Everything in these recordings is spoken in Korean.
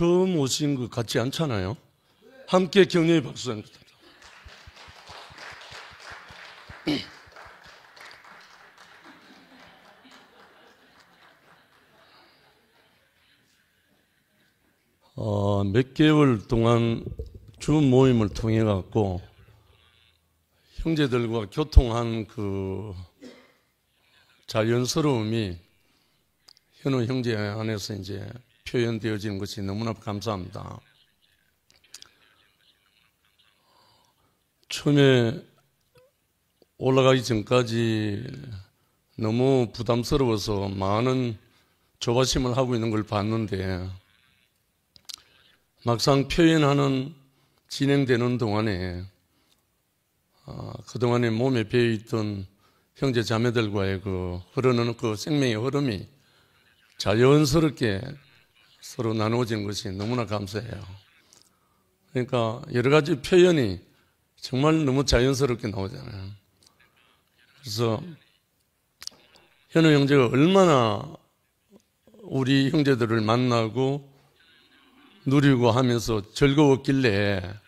처음 오신 것 같지 않잖아요. 함께 격려의 박수 드립니다. 몇 개월 동안 주 모임을 통해 갖고 형제들과 교통한 그 자연스러움이 현우 형제 안에서 이제 표현되어지는 것이 너무나 감사합니다. 처음에 올라가기 전까지 너무 부담스러워서 많은 조바심을 하고 있는 걸 봤는데 막상 표현하는 진행되는 동안에 그동안에 몸에 배어있던 형제 자매들과의 그 흐르는 그 생명의 흐름이 자연스럽게 서로 나누어지는 것이 너무나 감사해요. 그러니까 여러 가지 표현이 정말 너무 자연스럽게 나오잖아요. 그래서 현우 형제가 얼마나 우리 형제들을 만나고 누리고 하면서 즐거웠길래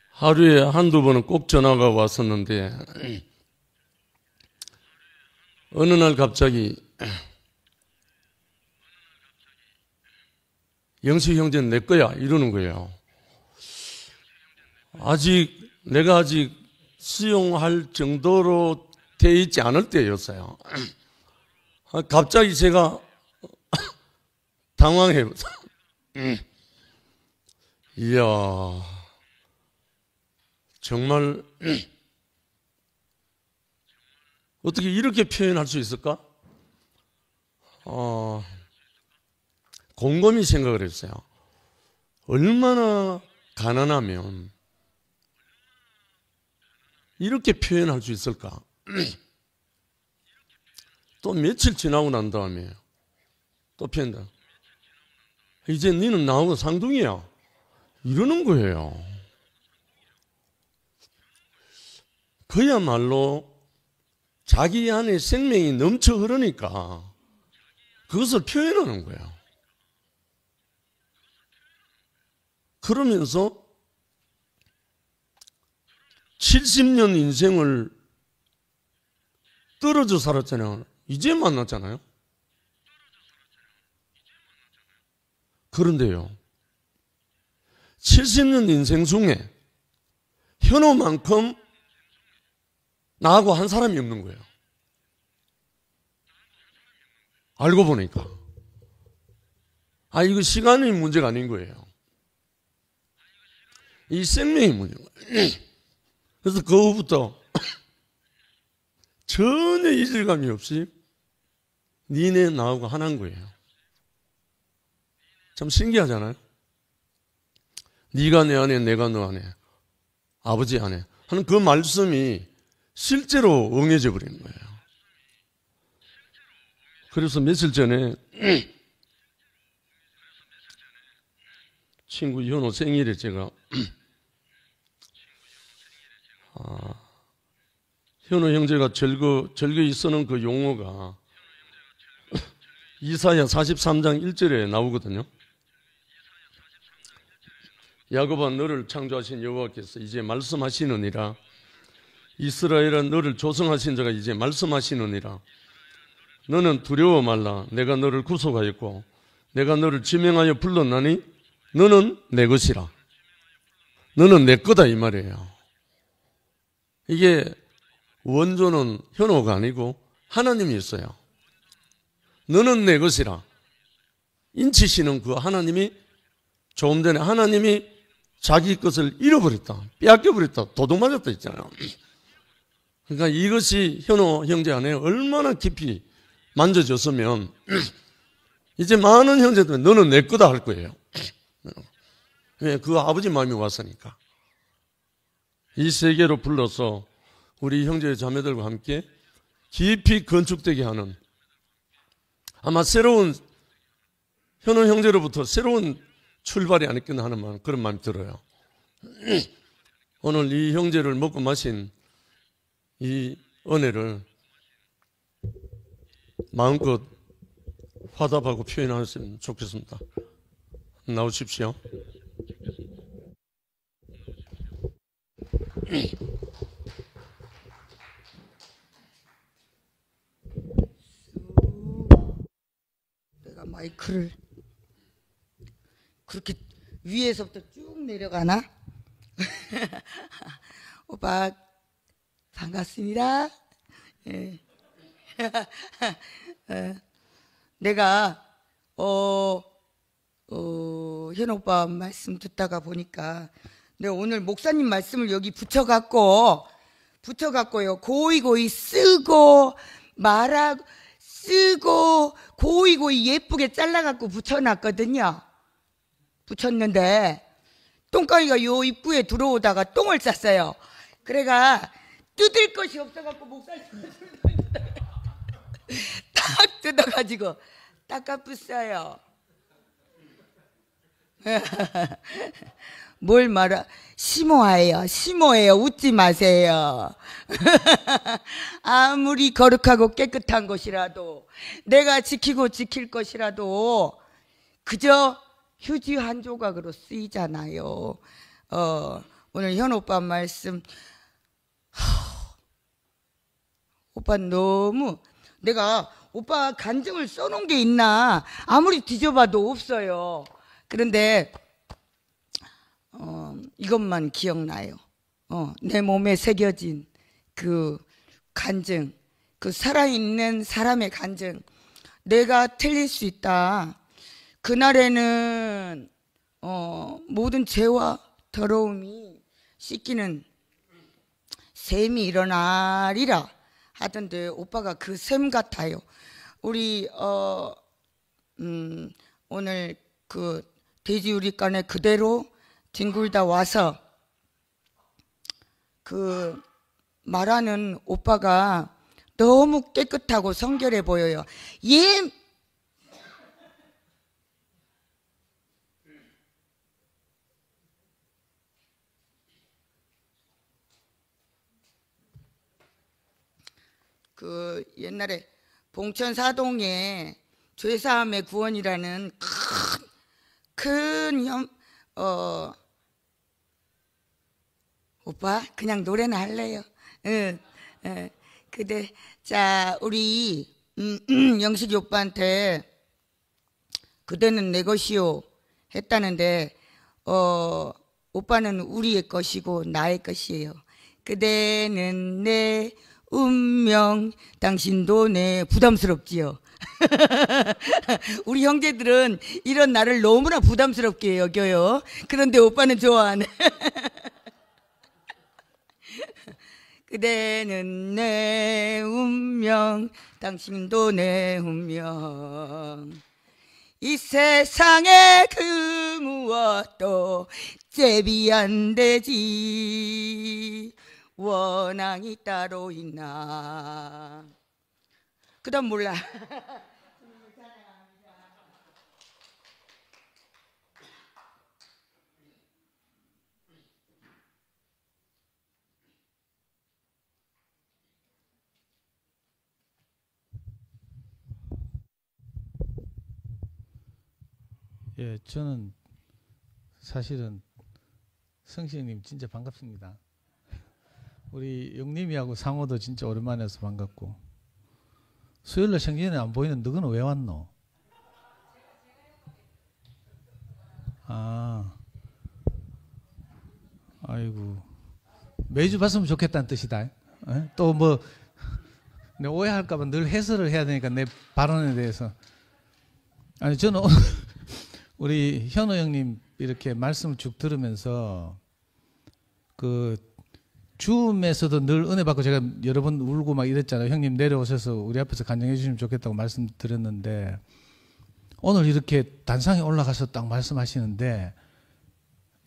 하루에 한두 번은 꼭 전화가 왔었는데 어느 날 갑자기 영식 형제는 내 거야 이러는 거예요. 내가 아직 수용할 정도로 돼 있지 않을 때였어요. 갑자기 제가 당황해요. 이야, 정말 어떻게 이렇게 표현할 수 있을까? 곰곰이 생각을 했어요. 얼마나 가난하면 이렇게 표현할 수 있을까? 또 며칠 지나고 난 다음에 또 표현다. 이제 너는 나하고 상둥이야. 이러는 거예요. 그야말로 자기 안에 생명이 넘쳐 흐르니까 그것을 표현하는 거예요. 그러면서 70년 인생을 떨어져 살았잖아요. 이제 만났잖아요. 그런데요, 70년 인생 중에 현우만큼 나하고 한 사람이 없는 거예요. 알고 보니까. 이거 시간의 문제가 아닌 거예요. 이 생명의 문제인 거예요. 그래서 그 후부터 전혀 이질감이 없이 니네 나하고 하나인 거예요. 참 신기하잖아요. 네가 내 안에 내가 너 안에 아버지 안에 하는 그 말씀이 실제로 응해져 버리는 거예요. 그래서 며칠 전에 친구 현우 생일에 제가 현우 형제가 절거히 쓰는 그 용어가 이사야 43장 1절에 나오거든요. 야곱아 너를 창조하신 여호와께서 이제 말씀하시느니라. 이스라엘아 너를 조성하신 자가 이제 말씀하시느니라. 너는 두려워 말라. 내가 너를 구속하였고 내가 너를 지명하여 불렀나니 너는 내 것이라. 너는 내 거다 이 말이에요. 이게 원조는 현호가 아니고 하나님이 있어요. 너는 내 것이라. 인치시는 그 하나님이 조금 전에 하나님이 자기 것을 잃어버렸다. 빼앗겨버렸다. 도둑맞았다 했잖아요. 그러니까 이것이 현호 형제 안에 얼마나 깊이 만져졌으면 이제 많은 형제들은 너는 내 거다 할 거예요. 왜? 그 아버지 마음이 왔으니까. 이 세계로 불러서 우리 형제 자매들과 함께 깊이 건축되게 하는 아마 새로운 현우 형제로부터 새로운 출발이 아니겠나 하는 그런 마음이 들어요. 오늘 이 형제를 먹고 마신 이 은혜를 마음껏 화답하고 표현하셨으면 좋겠습니다. 나오십시오. 내가 마이크를 그렇게 위에서부터 쭉 내려가나? 오빠 반갑습니다. 예. 내가 현 오빠 말씀 듣다가 보니까 내가 오늘 목사님 말씀을 여기 붙여갖고요, 고이고이 쓰고 말하고 쓰고 고이고이 예쁘게 잘라갖고 붙여놨거든요. 붙였는데 똥강이가 요 입구에 들어오다가 똥을 쌌어요. 그래가 뜯을 것이 없어갖고 목사님 딱 뜯어가지고 닦아붙어요. 뭘 말아? 심오해요. 웃지 마세요. 아무리 거룩하고 깨끗한 것이라도, 내가 지키고 지킬 것이라도 그저 휴지 한 조각으로 쓰이잖아요. 오늘 현 오빠 말씀, 오빠 너무, 내가 오빠 간증을 써놓은 게 있나 아무리 뒤져봐도 없어요. 그런데 이것만 기억나요. 내 몸에 새겨진 그 간증, 그 살아있는 사람의 간증. 내가 틀릴 수 있다. 그날에는 모든 죄와 더러움이 씻기는 샘이 일어나리라 하던데, 오빠가 그 샘 같아요. 우리 오늘 그 돼지우리간에 그대로 뒹굴다 와서 그 말하는 오빠가 너무 깨끗하고 성결해 보여요. 예. 그 옛날에 봉천사동에 죄사함의 구원이라는 큰 오빠 그냥 노래나 할래요. 근데 자, 우리 영식이 오빠한테 그대는 내 것이요 했다는데, 오빠는 우리의 것이고 나의 것이에요. 그대는 내 운명, 당신도 내. 부담스럽지요. 우리 형제들은 이런 나를 너무나 부담스럽게 여겨요. 그런데 오빠는 좋아하네. 그대는 내 운명, 당신도 내 운명. 이 세상에 그 무엇도 제비 안 되지. 원앙이 따로 있나. 그 다음 몰라. 예, 저는 사실은 성신님 진짜 반갑습니다. 우리 영림이하고 상호도 진짜 오랜만에 해서 반갑고, 수요일날 성신이 안 보이는 너는 왜 왔노? 아이고, 매주 봤으면 좋겠다는 뜻이다. 또 뭐 내 오해할까봐 늘 해설을 해야 되니까 내 발언에 대해서. 아니, 저는 오늘 우리 현호 형님 이렇게 말씀을 쭉 들으면서 그 줌에서도 늘 은혜 받고 제가 여러 번 울고 막 이랬잖아요. 형님 내려오셔서 우리 앞에서 간증해 주시면 좋겠다고 말씀드렸는데, 오늘 이렇게 단상에 올라가서 딱 말씀하시는데,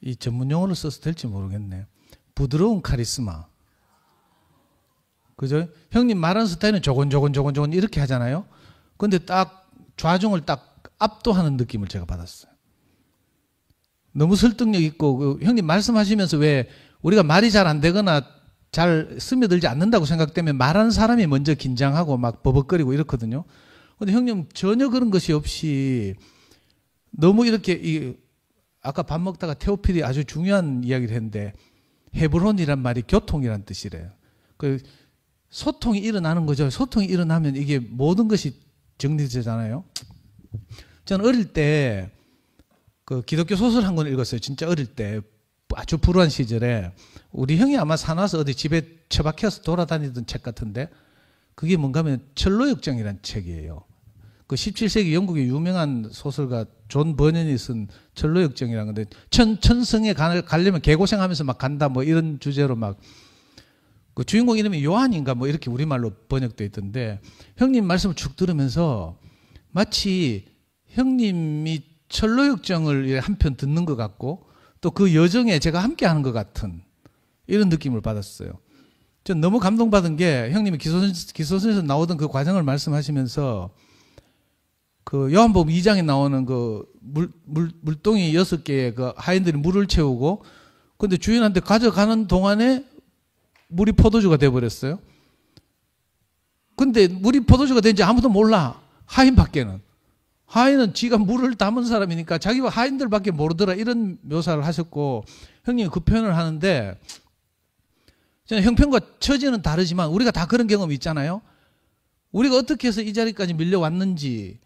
이 전문 용어를 써서 될지 모르겠네. 부드러운 카리스마. 그죠? 형님 말하는 스타일은 조곤조곤 이렇게 하잖아요. 근데 딱 좌중을 딱 압도하는 느낌을 제가 받았어요. 너무 설득력 있고, 그 형님 말씀하시면서 왜 우리가 말이 잘 안 되거나 잘 스며들지 않는다고 생각되면 말하는 사람이 먼저 긴장하고 막 버벅거리고 이렇거든요. 근데 형님 전혀 그런 것이 없이 너무 이렇게 아까 밥 먹다가 테오필이 아주 중요한 이야기를 했는데 헤브론이란 말이 교통이란 뜻이래요. 그 소통이 일어나는 거죠. 소통이 일어나면 이게 모든 것이 정리되잖아요. 저는 어릴 때 그 기독교 소설 한 권 읽었어요. 진짜 어릴 때 아주 불우한 시절에 우리 형이 아마 사놔서 어디 집에 처박혀서 돌아다니던 책 같은데 그게 뭔가 하면 철로역정이라는 책이에요. 그 17세기 영국의 유명한 소설가 존 버년이 쓴 철로역정이라는 건데 천성에 가려면 개고생하면서 막 간다 뭐 이런 주제로 막 그 주인공 이름이 요한인가 뭐 이렇게 우리말로 번역되어 있던데 형님 말씀을 쭉 들으면서 마치 형님이 철로역정을 한편 듣는 것 같고 또 그 여정에 제가 함께 하는 것 같은 이런 느낌을 받았어요. 전 너무 감동받은 게 형님이 기소선에서 나오던 그 과정을 말씀하시면서 그 요한복음 2장에 나오는 그 물동이 6개의 그 하인들이 물을 채우고 근데 주인한테 가져가는 동안에 물이 포도주가 돼버렸어요. 근데 물이 포도주가 된지 아무도 몰라. 하인밖에는. 하인은 지가 물을 담은 사람이니까 자기가 하인들밖에 모르더라 이런 묘사를 하셨고 형님이 그 표현을 하는데 저는 형편과 처지는 다르지만 우리가 다 그런 경험이 있잖아요. 우리가 어떻게 해서 이 자리까지 밀려왔는지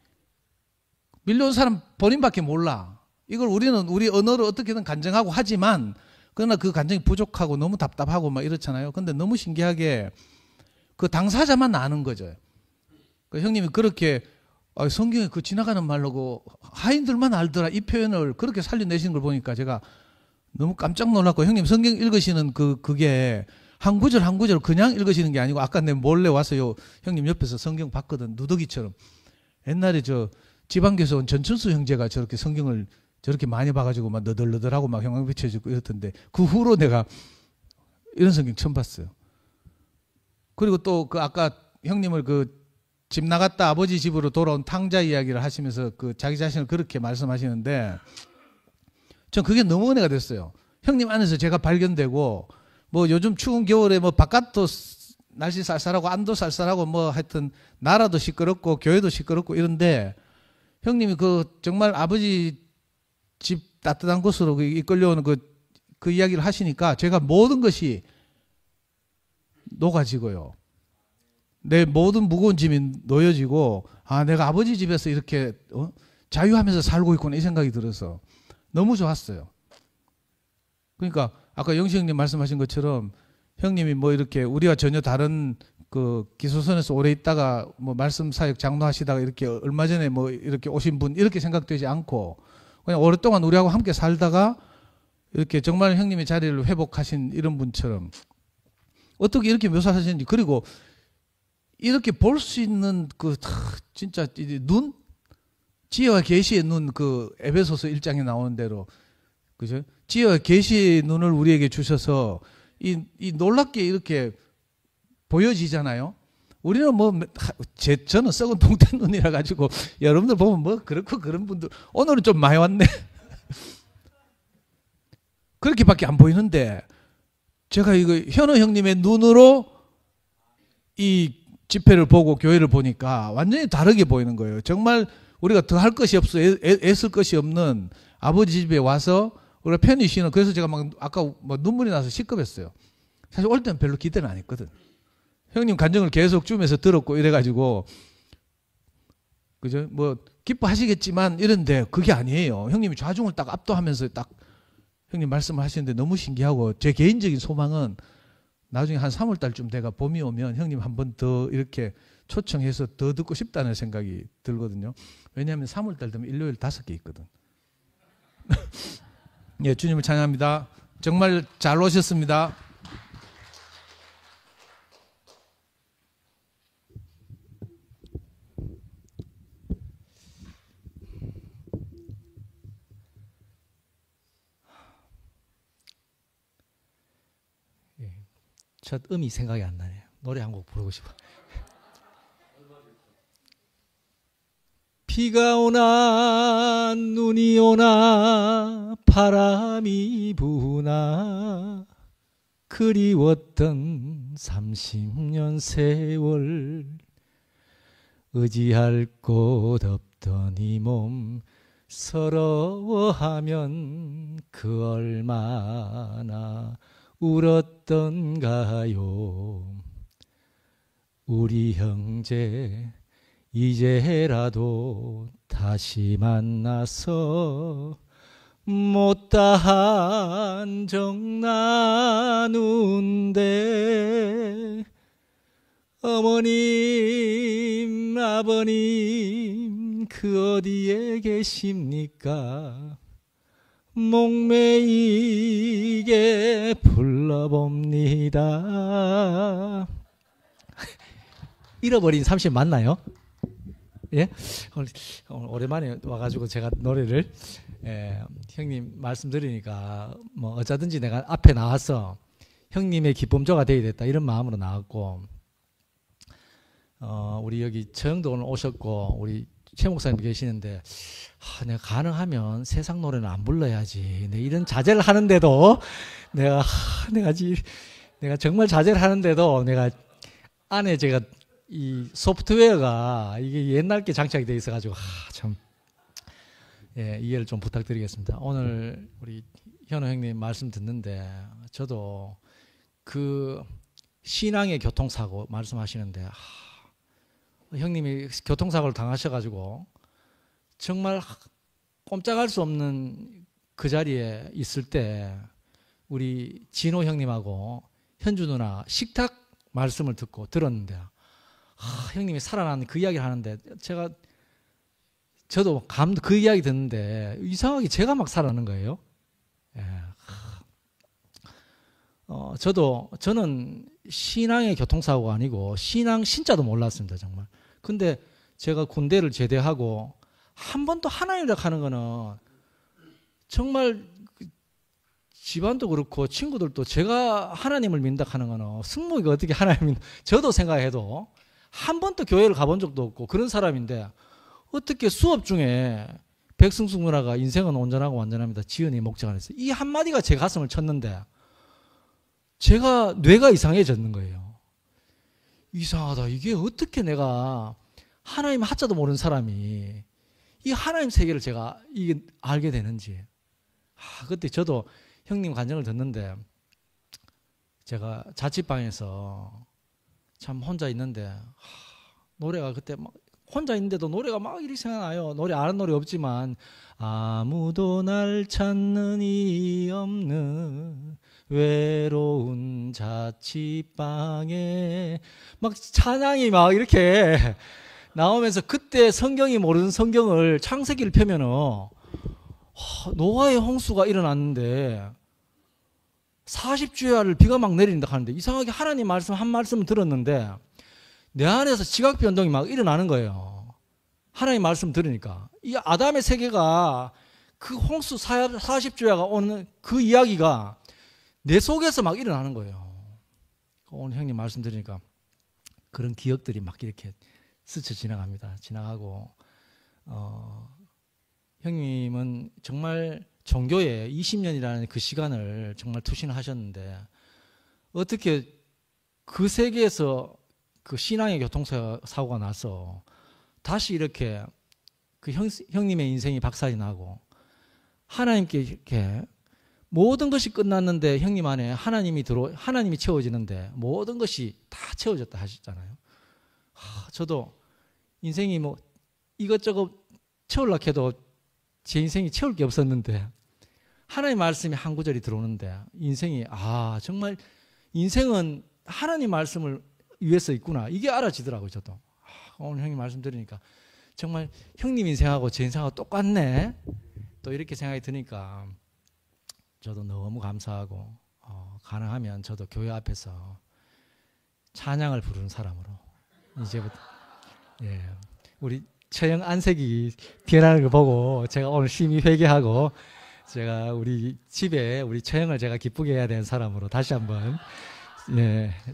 밀려온 사람 본인밖에 몰라. 이걸 우리는 우리 언어로 어떻게든 간증하고 하지만 그러나 그 간증이 부족하고 너무 답답하고 막 이렇잖아요. 근데 너무 신기하게 그 당사자만 아는 거죠. 그 형님이 그렇게 성경에 그 지나가는 말로 그 하인들만 알더라 이 표현을 그렇게 살려내시는 걸 보니까 제가 너무 깜짝 놀랐고 형님 성경 읽으시는 그게 한 구절 한 구절 그냥 읽으시는 게 아니고 아까 내 몰래 와서요 형님 옆에서 성경 봤거든. 누더기처럼. 옛날에 저 지방교에서 온 전춘수 형제가 저렇게 성경을 저렇게 많이 봐가지고 막 너덜너덜하고 막 형광 비춰지고 이렇던데 그 후로 내가 이런 성경 처음 봤어요. 그리고 또 그 아까 형님을 그 집 나갔다 아버지 집으로 돌아온 탕자 이야기를 하시면서 그 자기 자신을 그렇게 말씀하시는데 전 그게 너무 은혜가 됐어요. 형님 안에서 제가 발견되고 뭐 요즘 추운 겨울에 뭐 바깥도 날씨 쌀쌀하고 안도 쌀쌀하고 뭐 하여튼 나라도 시끄럽고 교회도 시끄럽고 이런데 형님이 그 정말 아버지 집 따뜻한 곳으로 이끌려오는 그 이야기를 하시니까 제가 모든 것이 녹아지고요. 내 모든 무거운 짐이 놓여지고 아 내가 아버지 집에서 이렇게 자유하면서 살고 있구나 이 생각이 들어서 너무 좋았어요. 그러니까 아까 영시 형님 말씀하신 것처럼 형님이 뭐 이렇게 우리와 전혀 다른 그 기소선에서 오래 있다가 뭐 말씀 사역 장로하시다가 이렇게 얼마 전에 뭐 이렇게 오신 분 이렇게 생각되지 않고 그냥 오랫동안 우리하고 함께 살다가 이렇게 정말 형님의 자리를 회복하신 이런 분처럼 어떻게 이렇게 묘사하시는지 그리고 이렇게 볼 수 있는 그 진짜 눈 지혜와 계시의 눈 그 에베소서 1장에 나오는 대로 그죠? 지혜와 계시의 눈을 우리에게 주셔서 이 놀랍게 이렇게 보여지잖아요. 우리는 뭐 저는 썩은 동태 눈이라 가지고 여러분들 보면 뭐 그렇고 그런 분들 오늘은 좀 많이 왔네. 그렇게밖에 안 보이는데 제가 이거 현우 형님의 눈으로 이 집회를 보고 교회를 보니까 완전히 다르게 보이는 거예요. 정말 우리가 더 할 것이 없어 애쓸 것이 없는 아버지 집에 와서 우리가 편히 쉬는 그래서 제가 막 아까 뭐 눈물이 나서 시급했어요. 사실 올 때는 별로 기대는 안 했거든. 형님 간증을 계속 주면서 들었고 이래가지고 그죠? 뭐 기뻐하시겠지만 이런데 그게 아니에요. 형님이 좌중을 딱 압도하면서 딱 형님 말씀을 하시는데 너무 신기하고 제 개인적인 소망은 나중에 한 3월달쯤 내가 봄이 오면 형님 한 번 더 이렇게 초청해서 더 듣고 싶다는 생각이 들거든요. 왜냐하면 3월달 되면 일요일 5개 있거든. 예, 주님을 찬양합니다. 정말 잘 오셨습니다. 첫 음이 생각이 안 나네요. 노래 한 곡 부르고 싶어. 비가 오나 눈이 오나 바람이 부나 그리웠던 30년 세월 의지할 곳 없던 이 몸 서러워하면 그 얼마나 울었던가요. 우리 형제 이제라도 다시 만나서 못다한 정 나누는데 어머님 아버님 그 어디에 계십니까? 목매이게 불러봅니다. 잃어버린 30 맞나요? 예? 오늘 오랜만에 와가지고 제가 노래를 형님 말씀드리니까 뭐 어쩌든지 내가 앞에 나와서 형님의 기쁨조가 되어야 됐다 이런 마음으로 나왔고, 우리 여기 처형도 오늘 오셨고 우리 최 목사님 계시는데 내가 가능하면 세상 노래는 안 불러야지. 내가 이런 자제를 하는데도 내가 정말 자제를 하는데도 내가 안에 제가 이 소프트웨어가 이게 옛날 게 장착이 돼 있어가지고 참 이해를 좀 부탁드리겠습니다. 오늘 우리 현호 형님 말씀 듣는데 저도 그 신앙의 교통사고 말씀하시는데 형님이 교통사고를 당하셔가지고 정말 꼼짝할 수 없는 그 자리에 있을 때 우리 진호 형님하고 현주 누나 식탁 말씀을 듣고 들었는데 형님이 살아난 그 이야기를 하는데 저도 그 이야기 듣는데 이상하게 제가 막 살아나는 거예요. 저는 신앙의 교통사고가 아니고 신앙 신자도 몰랐습니다, 정말. 근데 제가 군대를 제대하고 한 번도 하나님이라고 하는 거는 정말 집안도 그렇고 친구들도 제가 하나님을 믿는다 하는 거는 승목이가 어떻게 하나님을 저도 생각해도 한 번도 교회를 가본 적도 없고 그런 사람인데 어떻게 수업 중에 백승숙 누나가 인생은 온전하고 완전합니다. 지은이 목장 안에서 이 한마디가 제 가슴을 쳤는데 제가 뇌가 이상해졌는 거예요. 이상하다. 이게 어떻게 내가 하나님 하자도 모르는 사람이 이 하나님 세계를 제가 이게 알게 되는지. 그때 저도 형님 간증을 듣는데 제가 자취방에서 참 혼자 있는데 노래가 그때 막 혼자 있는데도 노래가 막 이리 생각나요. 노래 아는 노래 없지만 아무도 날 찾는 이 없는 외로운 자취방에 막 찬양이 막 이렇게 나오면서 그때 성경이 모르는 성경을 창세기를 펴면은 노아의 홍수가 일어났는데 40주야를 비가 막 내린다 하는데 이상하게 하나님 말씀 한 말씀을 들었는데 내 안에서 지각 변동이 막 일어나는 거예요. 하나님 말씀 들으니까 이 아담의 세계가 그 홍수 40주야가 오는 그 이야기가 내 속에서 막 일어나는 거예요. 오늘 형님 말씀 들으니까 그런 기억들이 막 이렇게 스쳐 지나갑니다. 지나가고 형님은 정말 종교에 20년이라는 그 시간을 정말 투신하셨는데 어떻게 그 세계에서 그 신앙의 교통사고가 나서 다시 이렇게 그 형님의 인생이 박살이 나고 하나님께 이렇게 모든 것이 끝났는데 형님 안에 하나님이 채워지는데 모든 것이 다 채워졌다 하셨잖아요. 저도 인생이 뭐 이것저것 채우려고 해도 제 인생이 채울 게 없었는데 하나님 말씀이 한 구절이 들어오는데 인생이 정말 인생은 하나님 말씀을 위해서 있구나 이게 알아지더라고요. 저도 오늘 형님 말씀 들으니까 정말 형님 인생하고 제 인생하고 똑같네 또 이렇게 생각이 드니까 저도 너무 감사하고 가능하면 저도 교회 앞에서 찬양을 부르는 사람으로 이제부터 우리 처형 안색이 변하는 거 보고 제가 오늘 심히 회개하고 제가 우리 집에 우리 처형을 제가 기쁘게 해야 되는 사람으로 다시 한번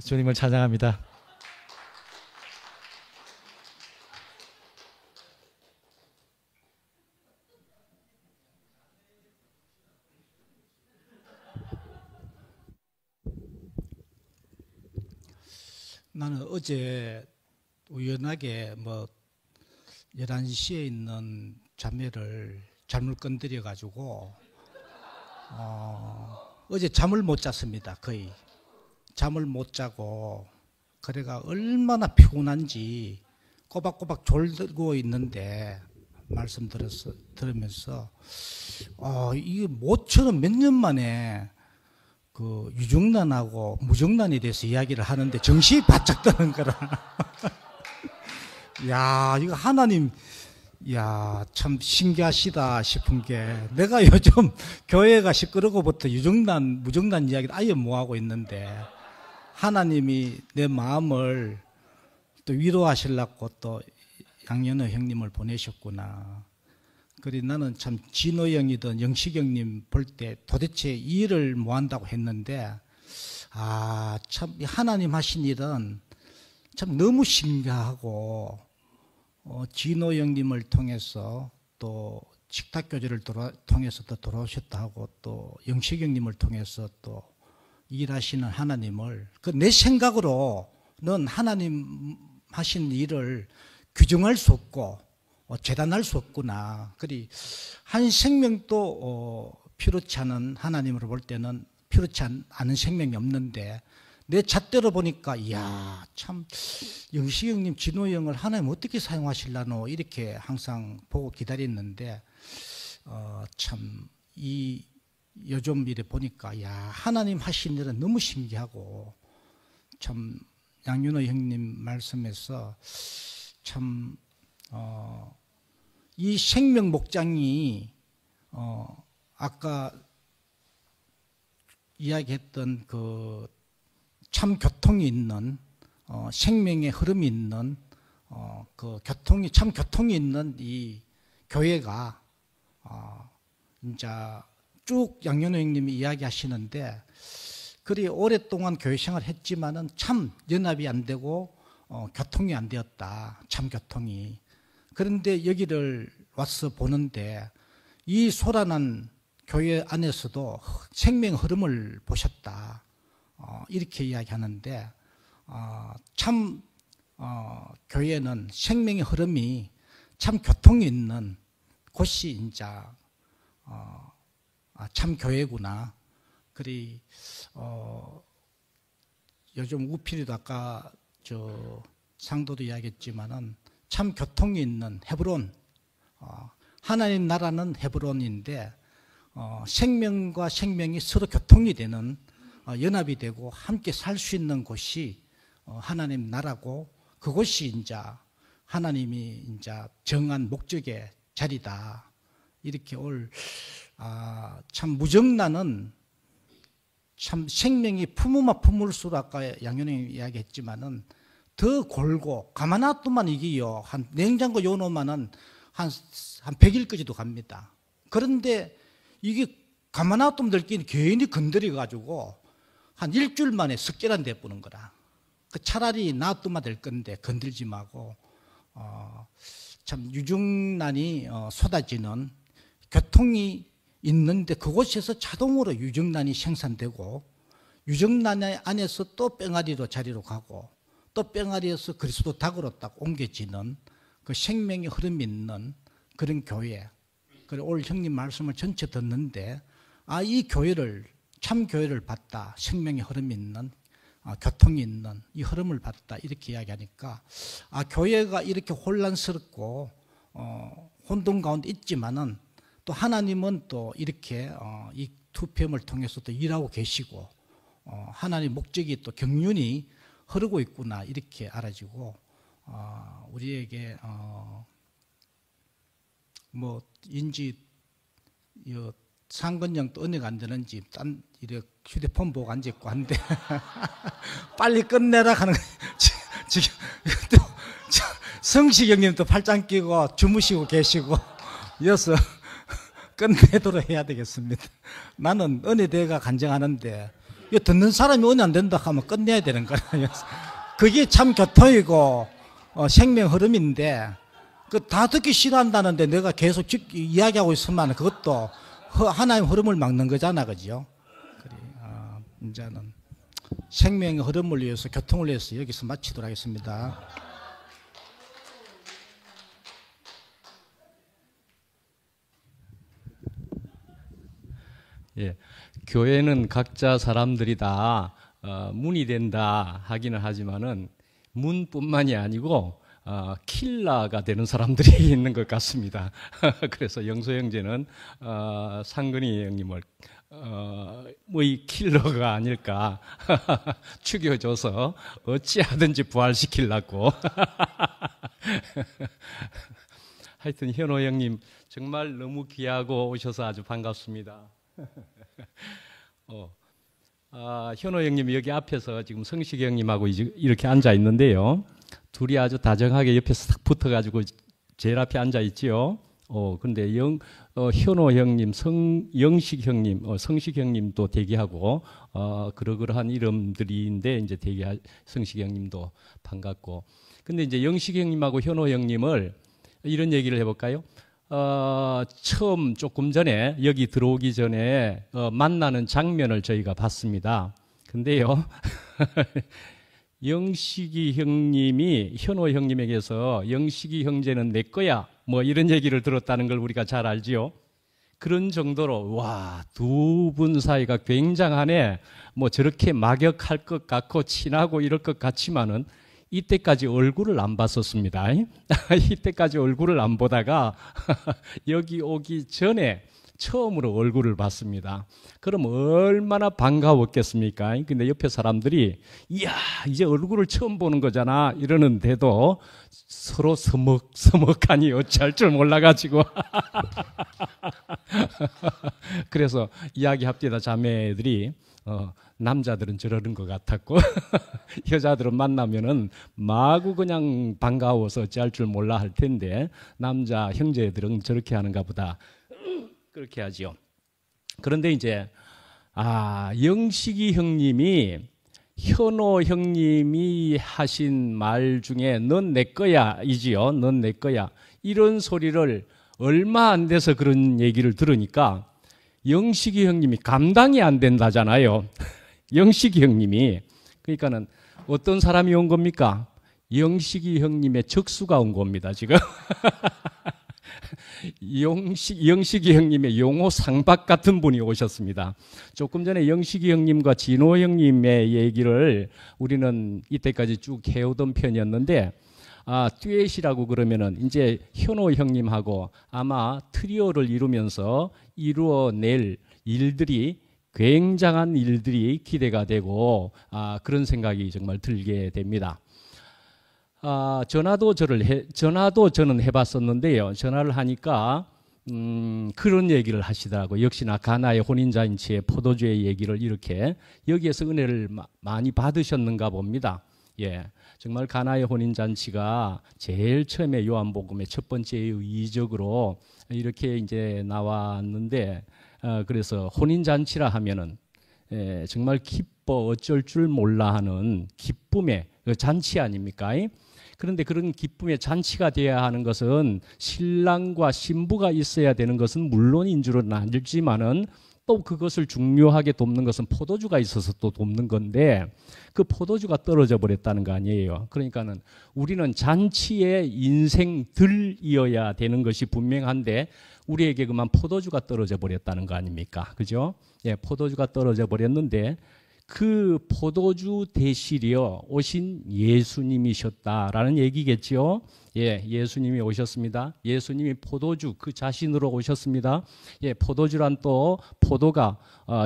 주님을 찬양합니다. 나는 어제 우연하게 11시에 있는 자매를 잘못 건드려 가지고 어제 잠을 못 잤습니다. 거의 잠을 못 자고 그래가 얼마나 피곤한지 꼬박꼬박 졸고 있는데 말씀 들으면서 이게 모처럼 몇 년 만에 그 유정란하고 무정란에 대해서 이야기를 하는데 정신이 바짝 드는 거라. 야, 이거 하나님, 야, 참 신기하시다 싶은 게 내가 요즘 교회가 시끄러고부터 유정란, 무정란 이야기를 아예 못하고 있는데 하나님이 내 마음을 또 위로하시려고 또 양현호 형님을 보내셨구나. 그래 나는 참 진호 형이든 영식 형님 볼 때 도대체 이 일을 뭐 한다고 했는데 참 하나님 하신 일은 참 너무 신기하고 진호 형님을 통해서 또 식탁교제를 통해서 또 돌아오셨다 하고 또 영식 형님을 통해서 또 일하시는 하나님을 내 생각으로는 하나님 하신 일을 규정할 수 없고 재단할 수 없구나. 그리 한 생명도 필요치 않은 하나님으로 볼 때는 필요치 않은 생명이 없는데 내 잣대로 보니까 이야 참 영식 형님, 진호 형을 하나님 어떻게 사용하실라노 이렇게 항상 보고 기다렸는데 참 이 요즘 일에 보니까 야 하나님 하신 일은 너무 신기하고 참 양윤호 형님 말씀에서 참 이 생명 목장이 아까 이야기했던 그 참 교통이 있는 생명의 흐름이 있는 그 참 교통이 있는 이 교회가 이제 쭉 양현호 형님이 이야기하시는데 그리 오랫동안 교회 생활을 했지만은 참 연합이 안 되고 교통이 안 되었다. 참 교통이. 그런데 여기를 와서 보는데 이 소란한 교회 안에서도 생명 흐름을 보셨다. 이렇게 이야기하는데 참 교회는 생명의 흐름이 참 교통이 있는 곳이 이제 참 교회구나. 그리 요즘 우필이도 아까 저 상도도 이야기했지만은 참 교통이 있는 헤브론, 하나님 나라는 헤브론인데 생명과 생명이 서로 교통이 되는 연합이 되고 함께 살 수 있는 곳이 하나님 나라고 그곳이 이제 하나님이 이제 정한 목적의 자리다. 이렇게 참 무정란은 참 생명이 품으면 품을수록 아까 양현영이 이야기했지만은 더 골고 가만 놔두면 이게요 한 냉장고 요놓으면은 한 100일까지도 갑니다. 그런데 이게 가만 놔두면 들끼리 괜히 건드려 가지고 한 일주일 만에 습결한 데 뿌는 거라. 차라리 놔두면 될 건데 건들지 말고 참 유정란이 쏟아지는 교통이 있는데 그곳에서 자동으로 유정란이 생산되고 유정란 안에서 또 뺑아리로 자리로 가고 또 뺑아리에서 그리스도 닭으로 딱 옮겨지는 그 생명의 흐름이 있는 그런 교회. 그리고 오늘 형님 말씀을 전체 듣는데 이 교회를 참 교회를 봤다. 생명의 흐름이 있는 교통이 있는 이 흐름을 봤다. 이렇게 이야기하니까 교회가 이렇게 혼란스럽고 혼돈 가운데 있지만은 또 하나님은 또 이렇게 이 투표를 통해서 또 일하고 계시고 하나님 목적이 또 경륜이 흐르고 있구나 이렇게 알아지고 우리에게 뭐 인지 상근형도 은혜가 안 되는지 딴 이렇게 휴대폰 보고 앉아 있고 한데 빨리 끝내라 하는 지금 또 성식 형님도 팔짱 끼고 주무시고 계시고 이어서 끝내도록 해야 되겠습니다. 나는 은혜대가 간증하는데 이거 듣는 사람이 은혜 안 된다 하면 끝내야 되는 거예요. 그게 참 교통이고 생명 흐름인데 그 다 듣기 싫어한다는데 내가 계속 이야기하고 있으면 그것도 하나님 흐름을 막는 거잖아, 그죠? 그래, 이제는 생명의 흐름을 위해서 교통을 위해서 여기서 마치도록 하겠습니다. 예, 교회는 각자 사람들이 다 문이 된다 하기는 하지만은 문뿐만이 아니고 킬러가 되는 사람들이 있는 것 같습니다. 그래서 영소 형제는 상근이 형님을 뭐이 킬러가 아닐까 죽여줘서 어찌하든지 부활시키려고. 하여튼 현호 형님 정말 너무 귀하고 오셔서 아주 반갑습니다. 현호 형님이 여기 앞에서 지금 성식 형님하고 이렇게 앉아 있는데요. 둘이 아주 다정하게 옆에서 딱 붙어가지고 제일 앞에 앉아 있지요. 근데 현호 형님, 영식 형님, 성식 형님도 대기하고 그러한 이름들인데 이제 성식 형님도 반갑고. 근데 이제 영식 형님하고 현호 형님을 이런 얘기를 해볼까요? 처음 조금 전에 여기 들어오기 전에 만나는 장면을 저희가 봤습니다. 근데요, 영식이 형님이 현호 형님에게서 영식이 형제는 내 거야 뭐 이런 얘기를 들었다는 걸 우리가 잘 알지요. 그런 정도로 와, 두 분 사이가 굉장하네. 뭐 저렇게 막역할 것 같고 친하고 이럴 것 같지만은 이때까지 얼굴을 안 봤었습니다. 이때까지 얼굴을 안 보다가 여기 오기 전에 처음으로 얼굴을 봤습니다. 그럼 얼마나 반가웠겠습니까? 근데 옆에 사람들이 이야, 이제 얼굴을 처음 보는 거잖아 이러는데도 서로 서먹서먹하니 어찌할 줄 몰라가지고 그래서 이야기합디다 자매들이 남자들은 저러는 것 같았고 여자들은 만나면은 마구 그냥 반가워서 어찌할 줄 몰라 할 텐데 남자 형제들은 저렇게 하는가 보다 그렇게 하지요. 그런데 이제 영식이 형님이 현호 형님이 하신 말 중에 넌 내 거야 이지요. 넌 내 거야 이런 소리를 얼마 안 돼서 그런 얘기를 들으니까 영식이 형님이 감당이 안 된다잖아요. 영식이 형님이. 그러니까는 어떤 사람이 온 겁니까? 영식이 형님의 적수가 온 겁니다, 지금. 영식이 형님의 용호 상박 같은 분이 오셨습니다. 조금 전에 영식이 형님과 진호 형님의 얘기를 우리는 이때까지 쭉 해오던 편이었는데, 듀엣이라고 그러면은 이제 현호 형님하고 아마 트리오를 이루면서 이루어낼 일들이 굉장한 일들이 기대가 되고 그런 생각이 정말 들게 됩니다. 전화도 저는 해봤었는데요. 전화를 하니까 그런 얘기를 하시더라고요. 역시나 가나의 혼인잔치의 포도주의 얘기를 이렇게 여기에서 은혜를 많이 받으셨는가 봅니다. 예, 정말 가나의 혼인잔치가 제일 처음에 요한복음의 첫 번째 의적으로 이렇게 이제 나왔는데 그래서 혼인잔치라 하면은 정말 기뻐 어쩔 줄 몰라 하는 기쁨의 잔치 아닙니까? 그런데 그런 기쁨의 잔치가 되어야 하는 것은 신랑과 신부가 있어야 되는 것은 물론인 줄은 알지만은 또 그것을 중요하게 돕는 것은 포도주가 있어서 또 돕는 건데 그 포도주가 떨어져 버렸다는 거 아니에요. 그러니까는 우리는 잔치의 인생들이어야 되는 것이 분명한데 우리에게 그만 포도주가 떨어져 버렸다는 거 아닙니까? 그죠? 예, 포도주가 떨어져 버렸는데 그 포도주 대실이여 오신 예수님이셨다라는 얘기겠죠. 예, 예수님이 오셨습니다. 예수님이 포도주 그 자신으로 오셨습니다. 예, 포도주란 또 포도가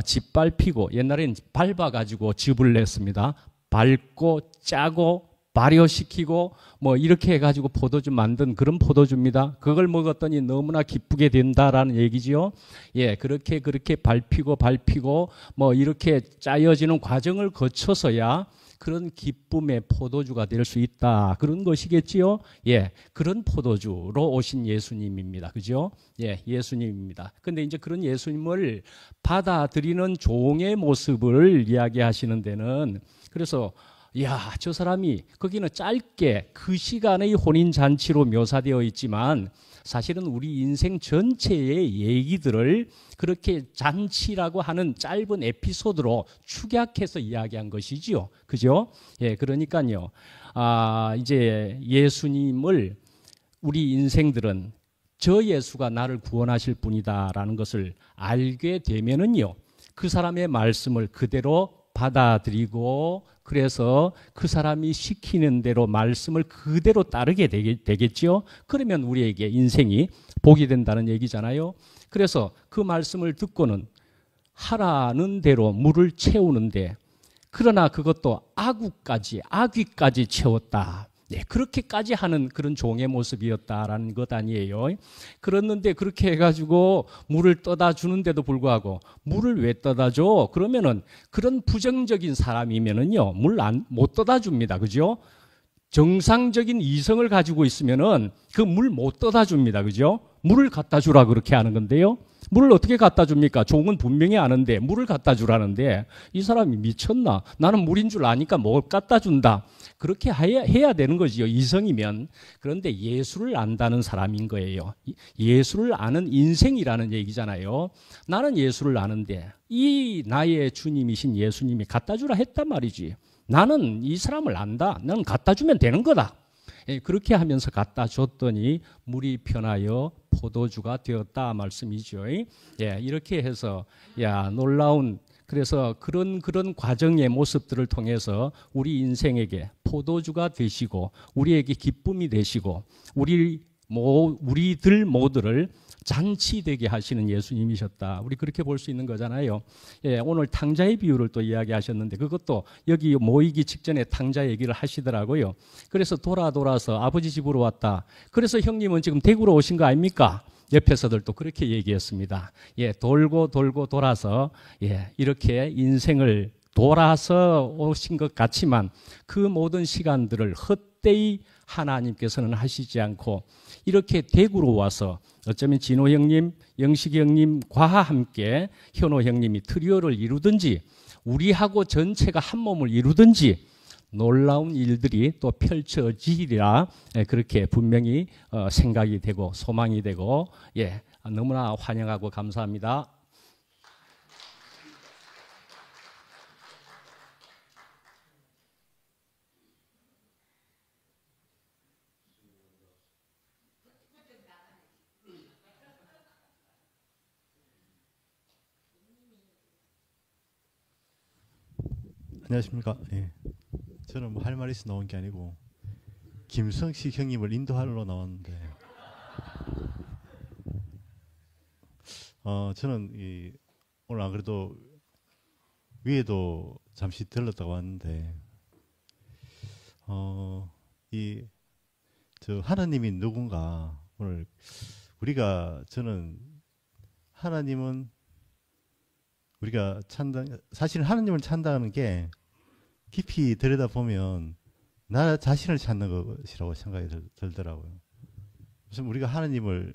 짓밟히고 옛날엔 밟아가지고 즙을 냈습니다. 밟고 짜고 발효시키고 뭐 이렇게 해가지고 포도주 만든 그런 포도주입니다. 그걸 먹었더니 너무나 기쁘게 된다라는 얘기지요. 예, 그렇게 밟히고 뭐 이렇게 짜여지는 과정을 거쳐서야 그런 기쁨의 포도주가 될 수 있다. 그런 것이겠지요. 예, 그런 포도주로 오신 예수님입니다. 그죠? 예, 예수님입니다. 근데 이제 그런 예수님을 받아들이는 종의 모습을 이야기하시는 데는 그래서 야, 저 사람이 거기는 짧게 그 시간의 혼인잔치로 묘사되어 있지만 사실은 우리 인생 전체의 얘기들을 그렇게 잔치라고 하는 짧은 에피소드로 축약해서 이야기한 것이지요. 그죠? 예, 그러니까요. 이제 예수님을 우리 인생들은 저 예수가 나를 구원하실 분이다라는 것을 알게 되면은요, 그 사람의 말씀을 그대로 받아들이고, 그래서 그 사람이 시키는 대로 말씀을 그대로 따르게 되겠죠. 그러면 우리에게 인생이 복이 된다는 얘기잖아요. 그래서 그 말씀을 듣고는 하라는 대로 물을 채우는데, 그러나 그것도 아귀까지 채웠다. 네, 그렇게까지 하는 그런 종의 모습이었다라는 것 아니에요. 그랬는데 그렇게 해가지고 물을 떠다 주는데도 불구하고 물을 왜 떠다 줘? 그러면은 그런 부정적인 사람이면은요, 물 못 떠다 줍니다. 그죠? 정상적인 이성을 가지고 있으면은 그 물 못 떠다 줍니다. 그죠? 물을 갖다 주라 그렇게 하는 건데요. 물을 어떻게 갖다 줍니까? 종은 분명히 아는데 물을 갖다 주라는데 이 사람이 미쳤나? 나는 물인 줄 아니까 뭘 갖다 준다. 그렇게 해야 되는 거지요. 이성이면. 그런데 예수를 안다는 사람인 거예요. 예수를 아는 인생이라는 얘기잖아요. 나는 예수를 아는데 이 나의 주님이신 예수님이 갖다 주라 했단 말이지. 나는 이 사람을 안다. 나는 갖다 주면 되는 거다. 그렇게 하면서 갖다 줬더니 물이 변하여 포도주가 되었다 말씀이죠. 이렇게 해서 놀라운, 그래서 그런 과정의 모습들을 통해서 우리 인생에게 포도주가 되시고 우리에게 기쁨이 되시고 우리들 모두를 잔치되게 하시는 예수님이셨다. 우리 그렇게 볼 수 있는 거잖아요. 오늘 탕자의 비유를 또 이야기하셨는데 그것도 여기 모이기 직전에 탕자 얘기를 하시더라고요. 그래서 돌아서 아버지 집으로 왔다. 그래서 형님은 지금 대구로 오신 거 아닙니까? 옆에서들 또 그렇게 얘기했습니다. 돌고 돌아서 이렇게 인생을 돌아서 오신 것 같지만 그 모든 시간들을 헛되이 하나님께서는 하시지 않고 이렇게 대구로 와서 어쩌면 진호 형님, 영식이 형님과 함께 현호 형님이 트리오를 이루든지 우리하고 전체가 한 몸을 이루든지 놀라운 일들이 또 펼쳐지리라 그렇게 분명히 생각이 되고 소망이 되고 너무나 환영하고 감사합니다. 안녕하십니까. 저는 뭐 할 말이 있어 나온 게 아니고 김성식 형님을 인도하러 나왔는데 저는 오늘 안 그래도 위에도 잠시 들렀다가 왔는데 저 하나님이 누군가 오늘 저는 하나님은 우리가 사실 하나님을 찬다는 게 깊이 들여다보면 나 자신을 찾는 것이라고 생각이 들더라고요. 무슨 우리가 하나님을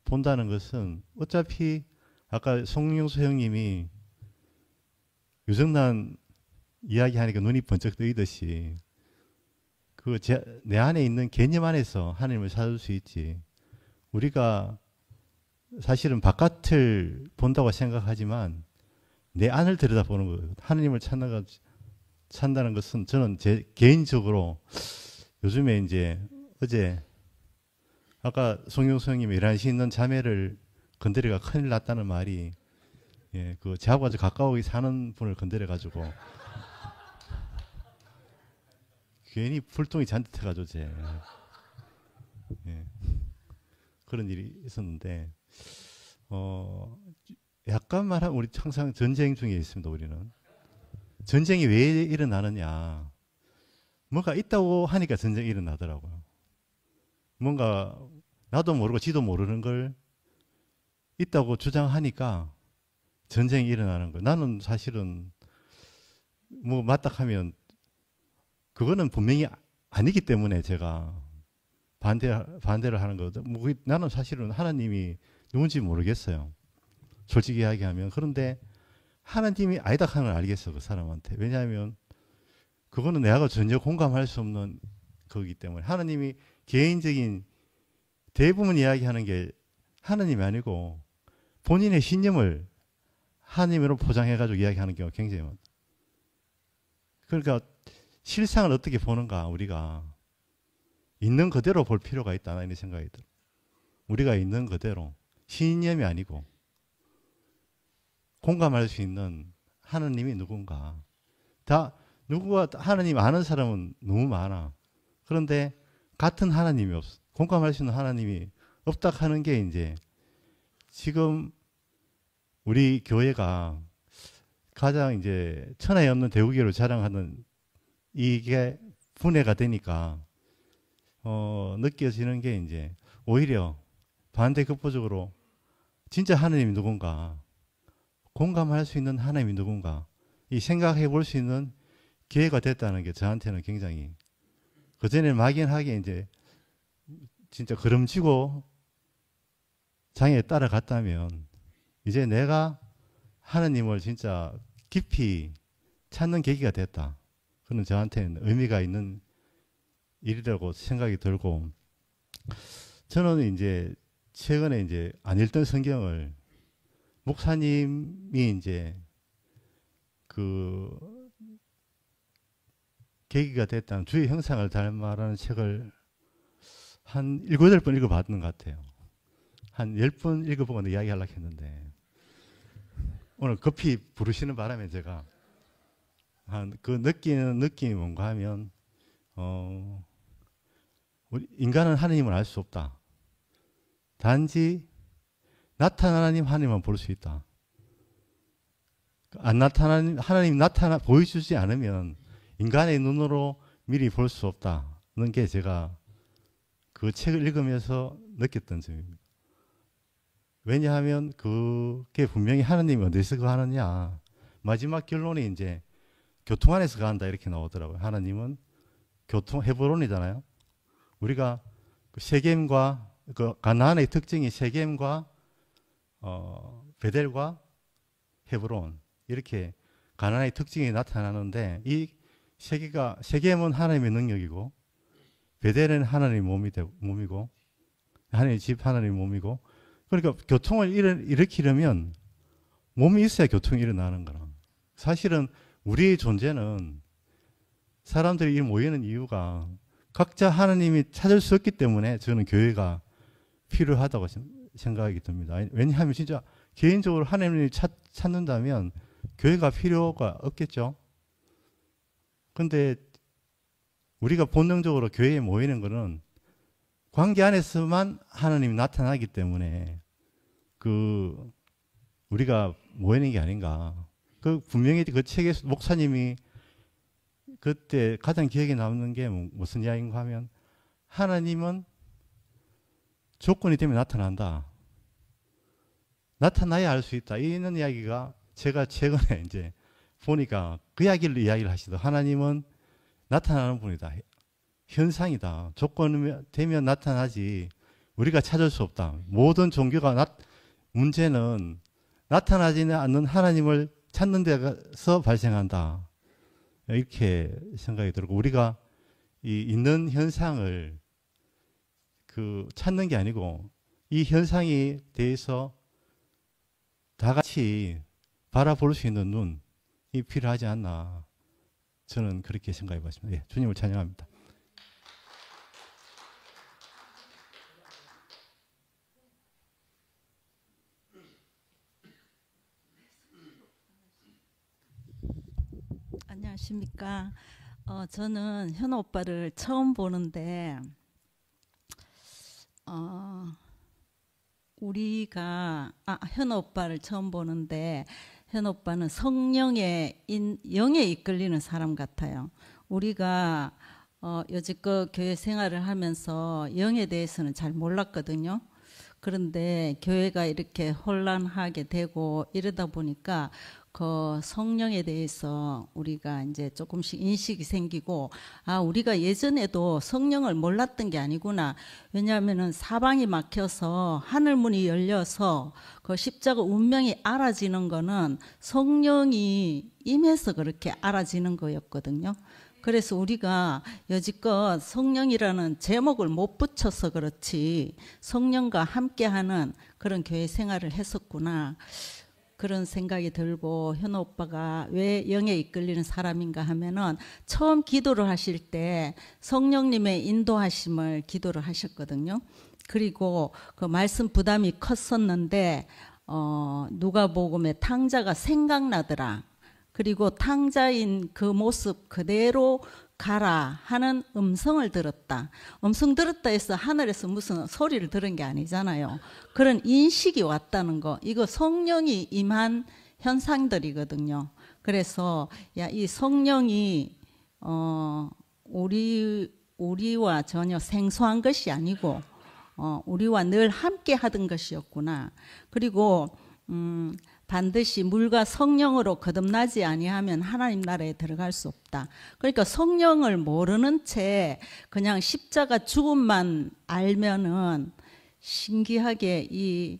본다는 것은 어차피 아까 송영수 형님이 유정란 이야기하니까 눈이 번쩍 뜨이듯이 내 안에 있는 개념 안에서 하나님을 찾을 수 있지. 우리가 사실은 바깥을 본다고 생각하지만 내 안을 들여다보는 거예요. 하나님을 찾는다는 것은 저는 제 개인적으로 요즘에 이제 어제 아까 송영수 형님이 11시에 있는 자매를 건드려가 큰일 났다는 말이 저하고 아주 가까이 사는 분을 건드려가지고 괜히 불똥이 잔뜩해가지고 그런 일이 있었는데 약간 말하면 우리 항상 전쟁 중에 있습니다. 우리는 전쟁이 왜 일어나느냐, 뭔가 있다고 하니까 전쟁이 일어나더라고요. 뭔가 나도 모르고 지도 모르는 걸 있다고 주장하니까 전쟁이 일어나는 거예요. 나는 사실은 뭐 맞닥하면 그거는 분명히 아니기 때문에 제가 반대를 하는 거거든. 뭐 나는 사실은 하나님이 누군지 모르겠어요. 솔직히 이야기하면. 그런데 하나님이 아니다 하는 걸 알겠어, 그 사람한테. 왜냐하면 그거는 내가 전혀 공감할 수 없는 거기 때문에. 하나님이 개인적인 대부분 이야기하는 게 하나님이 아니고 본인의 신념을 하나님으로 포장해가지고 이야기하는 경우가 굉장히 많다. 그러니까 실상을 어떻게 보는가, 우리가 있는 그대로 볼 필요가 있다, 이런 생각이 들어요. 우리가 있는 그대로 신념이 아니고 공감할 수 있는 하나님이 누군가. 누구가 하나님 아는 사람은 너무 많아. 그런데 같은 하나님이 없어. 공감할 수 있는 하나님이 없다 하는 게 이제 지금 우리 교회가 가장 이제 천하에 없는 대우교회로 자랑하는 이게 분해가 되니까 느껴지는 게 이제 오히려 반대급부적으로 진짜 하나님이 누군가, 공감할 수 있는 하나님이 누군가 이 생각해 볼 수 있는 기회가 됐다는 게 저한테는 굉장히, 그전에는 막연하게 이제 진짜 걸음지고 장애에 따라갔다면 이제 내가 하나님을 진짜 깊이 찾는 계기가 됐다. 그는 저한테는 의미가 있는 일이라고 생각이 들고, 저는 이제 최근에 이제 안 읽던 성경을 목사님이 이제 그 계기가 됐다는 주의 형상을 닮아라는 책을 한 7, 8번 읽어봤던 것 같아요. 한 10번 읽어보고 이야기하려고 했는데 오늘 급히 부르시는 바람에 제가 그 느끼는 느낌이 뭔가 하면 우리 인간은 하나님을 알 수 없다. 단지 나타나는 하나님만 볼 수 있다. 안 나타나는 하나님 보여주지 않으면 인간의 눈으로 미리 볼 수 없다는 게 제가 그 책을 읽으면서 느꼈던 점입니다. 왜냐하면 그게 분명히 하나님이 어디서 가느냐. 마지막 결론이 이제 교통 안에서 간다 이렇게 나오더라고요. 하나님은 헤브론이잖아요. 우리가 세겜과 그 가나안의 특징이 세겜과 베델과 헤브론 이렇게 가나안의 특징이 나타나는데, 이 세겜은 하나님의 능력이고 베델은 하나님의 몸이고 하나님의 집 하나님의 몸이고, 그러니까 교통을 일으키려면 몸이 있어야 교통이 일어나는 거라. 사실은 우리의 존재는 사람들이 모이는 이유가 각자 하나님이 찾을 수 없기 때문에 저는 교회가 필요하다고 생각이 듭니다. 왜냐하면 진짜 개인적으로 하나님을 찾는다면 교회가 필요가 없겠죠. 근데 우리가 본능적으로 교회에 모이는 것은 관계 안에서만 하나님이 나타나기 때문에 우리가 모이는 게 아닌가. 분명히 그 책에서 목사님이 그때 가장 기억에 남는 게 무슨 이야기인가 하면, 하나님은 조건이 되면 나타난다. 나타나야 알 수 있다. 이런 이야기가 제가 최근에 이제 보니까 그 이야기를 하시더라고요. 하나님은 나타나는 분이다. 현상이다. 조건이 되면 나타나지 우리가 찾을 수 없다. 모든 종교가 문제는 나타나지는 않는 하나님을 찾는 데서 발생한다. 이렇게 생각이 들고, 우리가 이 있는 현상을 찾는 게 아니고 이 현상에 대해서 다 같이 바라볼 수 있는 눈이 필요하지 않나, 저는 그렇게 생각해 봤습니다. 예, 주님을 찬양합니다. 안녕하십니까. 저는 현호 오빠를 처음 보는데, 현호 오빠를 처음 보는데, 현호 오빠는 성령의 영에 이끌리는 사람 같아요. 우리가 여지껏 교회 생활을 하면서 영에 대해서는 잘 몰랐거든요. 그런데 교회가 이렇게 혼란하게 되고 이러다 보니까 그 성령에 대해서 우리가 이제 조금씩 인식이 생기고, 우리가 예전에도 성령을 몰랐던 게 아니구나. 왜냐하면은 사방이 막혀서 하늘문이 열려서 그 십자가 운명이 알아지는 거는 성령이 임해서 그렇게 알아지는 거였거든요. 그래서 우리가 여지껏 성령이라는 제목을 못 붙여서 그렇지 성령과 함께하는 그런 교회 생활을 했었구나, 그런 생각이 들고, 현호 오빠가 왜 영에 이끌리는 사람인가 하면은 처음 기도를 하실 때 성령님의 인도하심을 기도를 하셨거든요. 그리고 그 말씀 부담이 컸었는데 누가복음의 탕자가 생각나더라. 그리고 탕자인 그 모습 그대로 가라 하는 음성을 들었다. 음성 들었다 해서 하늘에서 무슨 소리를 들은 게 아니잖아요. 그런 인식이 왔다는 거. 이거 성령이 임한 현상들이거든요. 그래서 이 성령이 우리와 전혀 생소한 것이 아니고 우리와 늘 함께 하던 것이었구나. 그리고 반드시 물과 성령으로 거듭나지 아니하면 하나님 나라에 들어갈 수 없다. 그러니까 성령을 모르는 채 그냥 십자가 죽음만 알면은 신기하게 이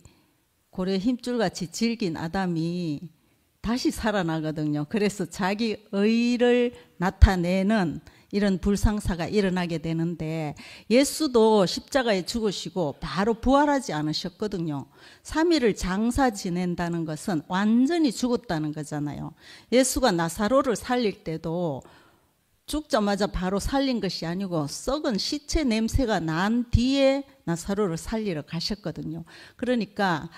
고래 힘줄같이 질긴 아담이 다시 살아나거든요. 그래서 자기 의를 나타내는 이런 불상사가 일어나게 되는데, 예수도 십자가에 죽으시고 바로 부활하지 않으셨거든요. 3일을 장사 지낸다는 것은 완전히 죽었다는 거잖아요. 예수가 나사로를 살릴 때도 죽자마자 바로 살린 것이 아니고 썩은 시체 냄새가 난 뒤에 나사로를 살리러 가셨거든요. 그러니까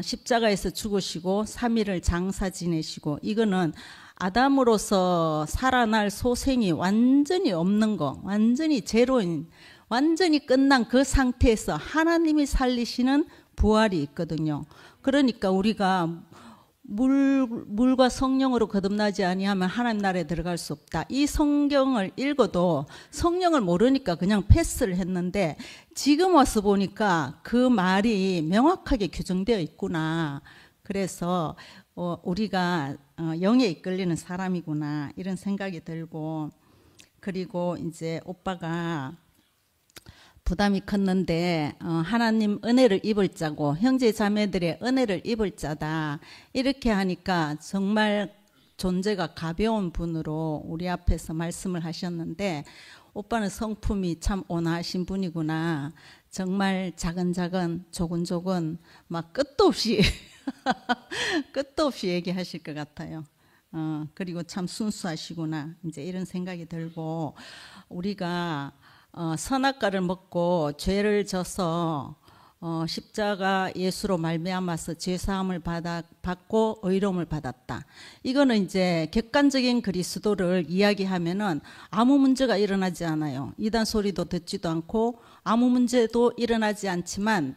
십자가에서 죽으시고 3일을 장사 지내시고, 이거는 아담으로서 살아날 소생이 완전히 없는 거, 완전히 제로인, 완전히 끝난 그 상태에서 하나님이 살리시는 부활이 있거든요. 그러니까 우리가 물과 성령으로 거듭나지 아니하면 하나님 나라에 들어갈 수 없다. 이 성경을 읽어도 성령을 모르니까 그냥 패스를 했는데, 지금 와서 보니까 그 말이 명확하게 규정되어 있구나. 그래서 우리가 영에 이끌리는 사람이구나, 이런 생각이 들고, 그리고 이제 오빠가 부담이 컸는데 하나님 은혜를 입을 자고 형제 자매들의 은혜를 입을 자다, 이렇게 하니까 정말 존재가 가벼운 분으로 우리 앞에서 말씀을 하셨는데, 오빠는 성품이 참 온화하신 분이구나. 정말 작은 조근조근 막 끝도 없이 끝도 없이 얘기하실 것 같아요. 그리고 참 순수하시구나, 이제 이런 생각이 들고, 우리가 선악과를 먹고 죄를 져서 십자가 예수로 말미암아서 죄사함을 받고 의로움을 받았다. 이거는 이제 객관적인 그리스도를 이야기하면은 아무 문제가 일어나지 않아요. 이단 소리도 듣지도 않고 아무 문제도 일어나지 않지만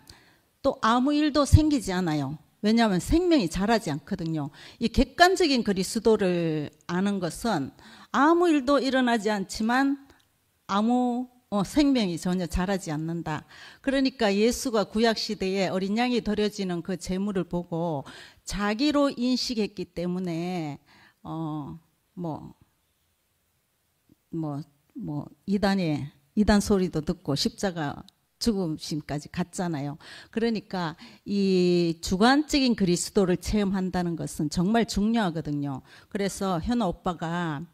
또 아무 일도 생기지 않아요. 왜냐하면 생명이 자라지 않거든요. 이 객관적인 그리스도를 아는 것은 아무 일도 일어나지 않지만 아무 생명이 전혀 자라지 않는다. 그러니까 예수가 구약시대에 어린 양이 드려지는 그 제물을 보고 자기로 인식했기 때문에 이단 소리도 듣고 십자가 죽음심까지 갔잖아요. 그러니까 이 주관적인 그리스도를 체험한다는 것은 정말 중요하거든요. 그래서 현아 오빠가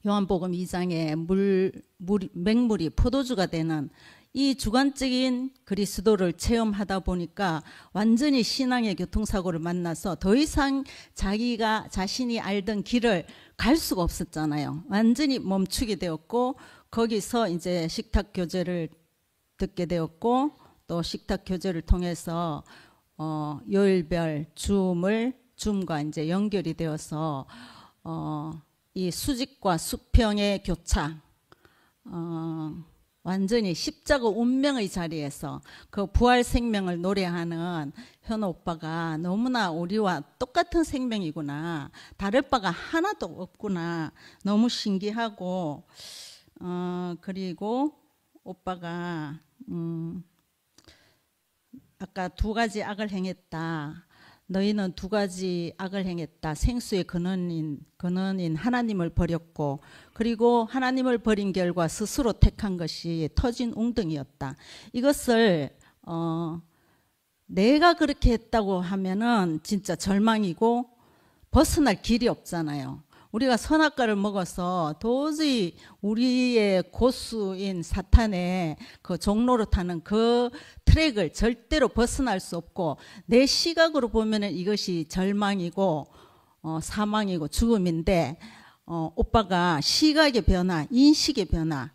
요한복음 2장에 맹물이 포도주가 되는 이 주관적인 그리스도를 체험하다 보니까 완전히 신앙의 교통사고를 만나서 더 이상 자신이 알던 길을 갈 수가 없었잖아요. 완전히 멈추게 되었고, 거기서 이제 식탁 교제를 듣게 되었고, 또 식탁 교제를 통해서 요일별 줌과 이제 연결이 되어서 이 수직과 수평의 교차, 완전히 십자가 운명의 자리에서 그 부활 생명을 노래하는 현우 오빠가 너무나 우리와 똑같은 생명이구나, 다를 바가 하나도 없구나, 너무 신기하고, 그리고 오빠가 아까 2가지 악을 행했다. 너희는 2가지 악을 행했다. 생수의 근원인 하나님을 버렸고, 그리고 하나님을 버린 결과 스스로 택한 것이 터진 웅덩이였다. 이것을 내가 그렇게 했다고 하면은 진짜 절망이고 벗어날 길이 없잖아요. 우리가 선악과를 먹어서 도저히 우리의 고수인 사탄의 그 종로로 타는 그 트랙을 절대로 벗어날 수 없고, 내 시각으로 보면은 이것이 절망이고 사망이고 죽음인데, 오빠가 시각의 변화, 인식의 변화,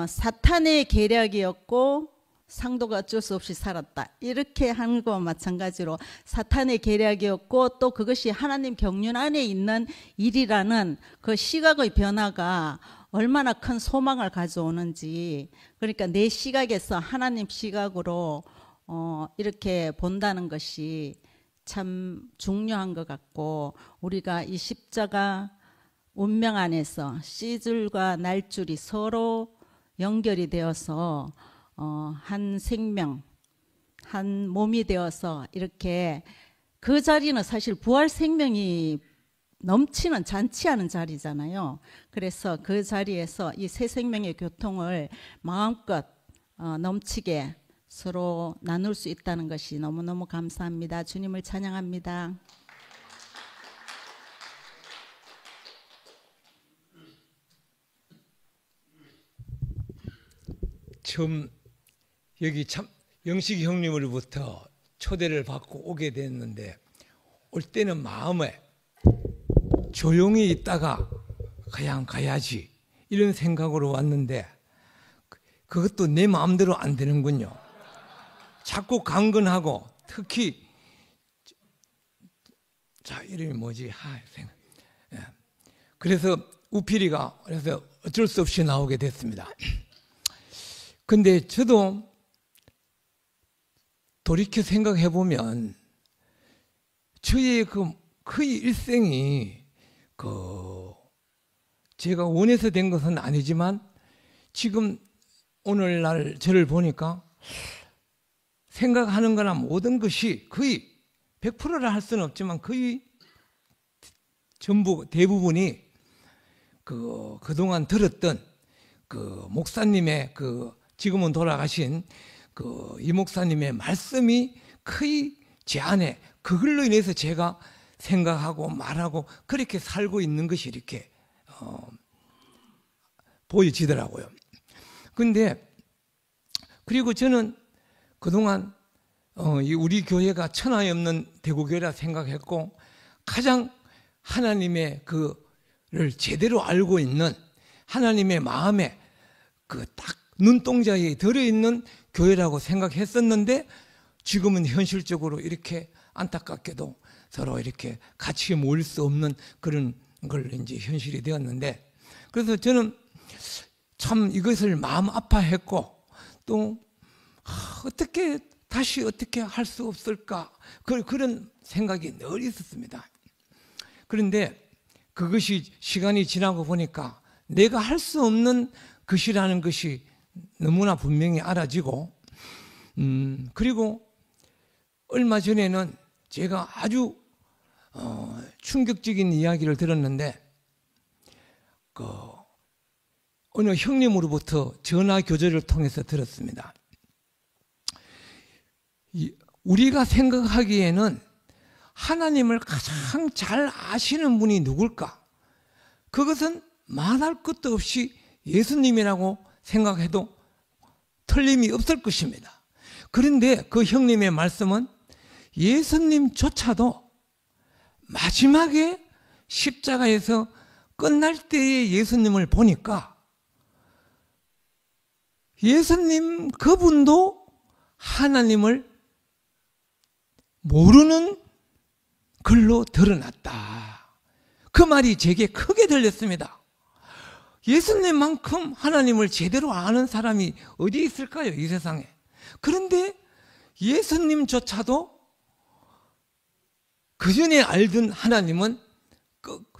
사탄의 계략이었고 상도가 어쩔 수 없이 살았다. 이렇게 하는 것과 마찬가지로 사탄의 계략이었고 또 그것이 하나님 경륜 안에 있는 일이라는 그 시각의 변화가 얼마나 큰 소망을 가져오는지, 그러니까 내 시각에서 하나님 시각으로 이렇게 본다는 것이 참 중요한 것 같고, 우리가 이 십자가 운명 안에서 씨줄과 날줄이 서로 연결이 되어서 한 생명, 한 몸이 되어서 이렇게, 그 자리는 사실 부활 생명이 넘치는 잔치하는 자리잖아요. 그래서 그 자리에서 이 새 생명의 교통을 마음껏 넘치게 서로 나눌 수 있다는 것이 너무너무 감사합니다. 주님을 찬양합니다. 처음 여기 참 영식이 형님으로부터 초대를 받고 오게 됐는데, 올 때는 마음에 조용히 있다가 그냥 가야지 이런 생각으로 왔는데, 그것도 내 마음대로 안 되는군요. 자꾸 강건하고, 특히 자 이름이 뭐지? 그래서 우필이가 그래서 어쩔 수 없이 나오게 됐습니다. 근데 저도 돌이켜 생각해 보면 저의 거의 일생이 제가 원해서 된 것은 아니지만, 지금 오늘날 저를 보니까 생각하는 거나 모든 것이 거의 100%라 할 수는 없지만 거의 전부 대부분이 그동안 들었던 목사님의 지금은 돌아가신 이 목사님의 말씀이 거의 제 안에, 그걸로 인해서 제가 생각하고 말하고 그렇게 살고 있는 것이 이렇게 보여지더라고요. 근데 그리고 저는 그동안 우리 교회가 천하에 없는 대구교회라 생각했고, 가장 하나님의 그를 제대로 알고 있는, 하나님의 마음에 딱 눈동자에 들어있는 교회라고 생각했었는데, 지금은 현실적으로 이렇게 안타깝게도 서로 이렇게 같이 모일 수 없는 그런 걸 이제 현실이 되었는데, 그래서 저는 참 이것을 마음 아파했고, 또 어떻게 다시 어떻게 할 수 없을까, 그런 생각이 늘 있었습니다. 그런데 그것이 시간이 지나고 보니까 내가 할 수 없는 것이라는 것이 너무나 분명히 알아지고, 그리고 얼마 전에는 제가 아주 충격적인 이야기를 들었는데, 어느 형님으로부터 전화 교제를 통해서 들었습니다. 우리가 생각하기에는 하나님을 가장 잘 아시는 분이 누굴까? 그것은 말할 것도 없이 예수님이라고 생각해도 틀림이 없을 것입니다. 그런데 그 형님의 말씀은 예수님조차도 마지막에 십자가에서 끝날 때의 예수님을 보니까 예수님 그분도 하나님을 모르는 글로 드러났다. 그 말이 제게 크게 들렸습니다. 예수님만큼 하나님을 제대로 아는 사람이 어디 있을까요, 이 세상에? 그런데 예수님조차도 그 전에 알던 하나님은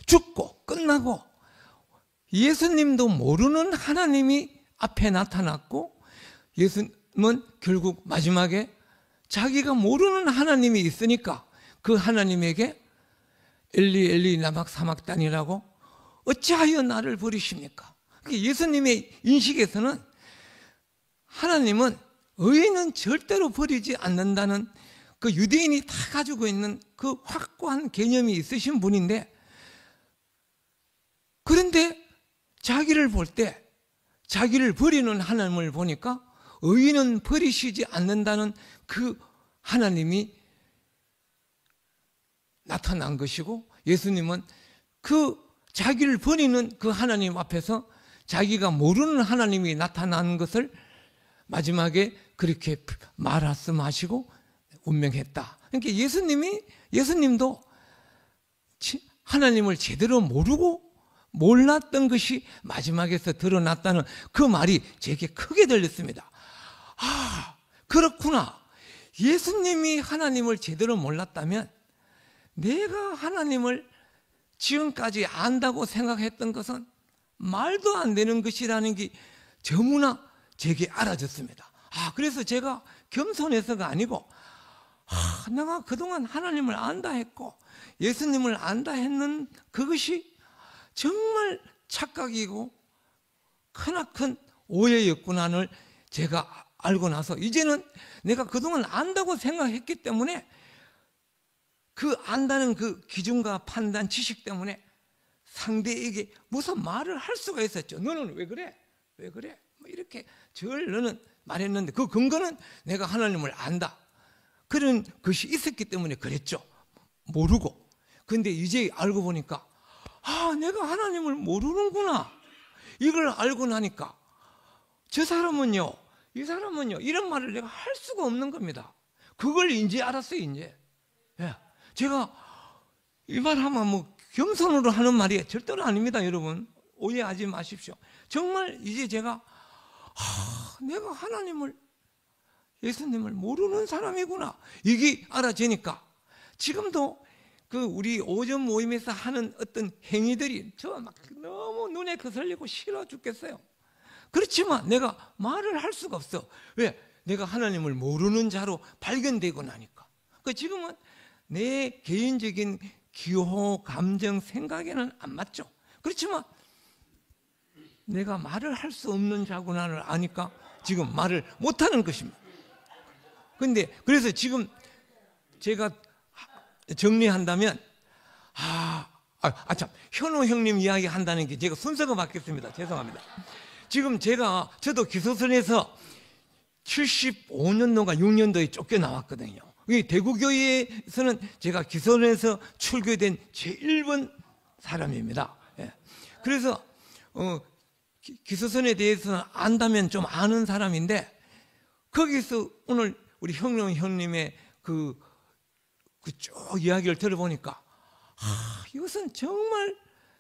죽고 끝나고, 예수님도 모르는 하나님이 앞에 나타났고, 예수님은 결국 마지막에 자기가 모르는 하나님이 있으니까 그 하나님에게 엘리 엘리 라막 사막단이라고, 어찌하여 나를 버리십니까? 예수님의 인식에서는 하나님은 의인은 절대로 버리지 않는다는 그 유대인이 다 가지고 있는 그 확고한 개념이 있으신 분인데, 그런데 자기를 볼 때 자기를 버리는 하나님을 보니까 의인은 버리시지 않는다는 그 하나님이 나타난 것이고, 예수님은 그 자기를 버리는 그 하나님 앞에서 자기가 모르는 하나님이 나타나는 것을 마지막에 그렇게 말씀하시고 운명했다. 그러니까 예수님도 하나님을 제대로 모르고 몰랐던 것이 마지막에서 드러났다는 그 말이 제게 크게 들렸습니다. 아, 그렇구나. 예수님이 하나님을 제대로 몰랐다면 내가 하나님을 지금까지 안다고 생각했던 것은 말도 안 되는 것이라는 게 저무나 제게 알아졌습니다. 아, 그래서 제가 겸손해서가 아니고 내가 그동안 하나님을 안다 했고 예수님을 안다 했는 그것이 정말 착각이고 크나큰 오해였구나를 제가 알고 나서 이제는 내가 그동안 안다고 생각했기 때문에 그 안다는 그 기준과 판단, 지식 때문에 상대에게 무슨 말을 할 수가 있었죠. 너는 왜 그래? 왜 그래? 뭐 이렇게 너는 말했는데 그 근거는 내가 하나님을 안다. 그런 것이 있었기 때문에 그랬죠. 모르고. 근데 이제 알고 보니까 내가 하나님을 모르는구나. 이걸 알고 나니까 이 사람은요 이런 말을 내가 할 수가 없는 겁니다. 그걸 이제 알았어요. 이제 제가 이 말하면 뭐 겸손으로 하는 말이 절대로 아닙니다. 여러분 오해하지 마십시오. 정말 이제 제가 내가 하나님을 예수님을 모르는 사람이구나 이게 알아지니까 지금도 그 우리 오전 모임에서 하는 어떤 행위들이 저 막 너무 눈에 거슬리고 싫어 죽겠어요. 그렇지만 내가 말을 할 수가 없어. 왜? 내가 하나님을 모르는 자로 발견되고 나니까. 그 지금은 내 개인적인 기호, 감정, 생각에는 안 맞죠. 그렇지만 내가 말을 할 수 없는 자구나를 아니까 지금 말을 못하는 것입니다. 근데 그래서 지금 제가 정리한다면 참 현호 형님 이야기 한다는 게 제가 순서가 바뀌었습니다. 죄송합니다. 지금 저도 기소선에서 75년도가 6년도에 쫓겨나왔거든요. 대구교회에서는 제가 기소선에서 출교된 제1번 사람입니다. 그래서 기소선에 대해서는 안다면 좀 아는 사람인데 거기서 오늘 우리 형님의 그 쭉 이야기를 들어보니까 이것은 정말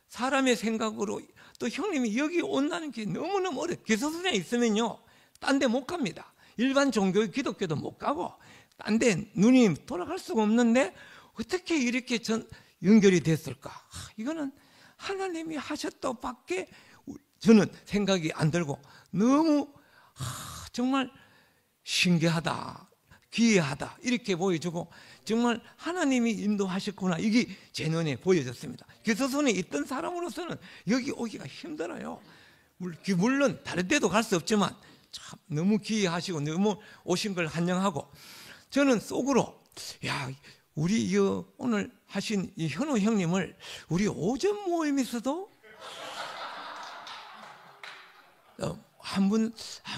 사람의 생각으로 또 형님이 여기 온다는 게 너무너무 어려워요. 기소선에 있으면요 딴 데 못 갑니다. 일반 종교 기독교도 못 가고 딴 데 눈이 돌아갈 수가 없는데 어떻게 이렇게 연결이 됐을까? 이거는 하나님이 하셨다밖에 저는 생각이 안 들고 너무 정말 신기하다, 기이하다 이렇게 보여주고 정말 하나님이 인도하셨구나 이게 제 눈에 보여졌습니다. 기소선에 있던 사람으로서는 여기 오기가 힘들어요. 물론 다른 데도 갈 수 없지만 참 너무 기이하시고 너무 오신 걸 환영하고 저는 속으로 우리 오늘 하신 이 현호 형님을 우리 오전 모임에서도 한번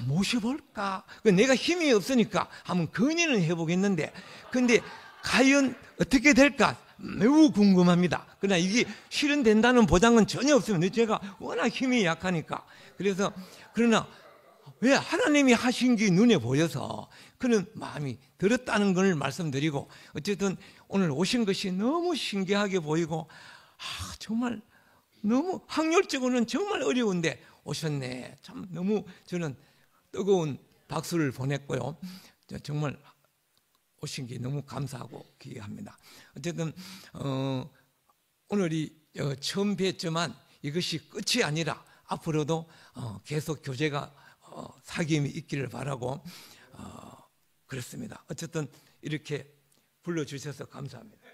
모셔볼까? 내가 힘이 없으니까 한번 건의는 해보겠는데 근데 과연 어떻게 될까? 매우 궁금합니다. 그러나 이게 실현된다는 보장은 전혀 없습니다. 제가 워낙 힘이 약하니까. 그러나 왜 하나님이 하신 게 눈에 보여서 그런 마음이 들었다는 걸 말씀드리고 어쨌든 오늘 오신 것이 너무 신기하게 보이고 정말 너무 확률적으로는 정말 어려운데 오셨네. 참 너무 저는 뜨거운 박수를 보냈고요. 정말 오신 게 너무 감사하고 기이합니다. 어쨌든 오늘이 처음 뵀지만 이것이 끝이 아니라 앞으로도 계속 교제가 사귐이 있기를 바라고 그렇습니다. 어쨌든 이렇게 불러주셔서 감사합니다.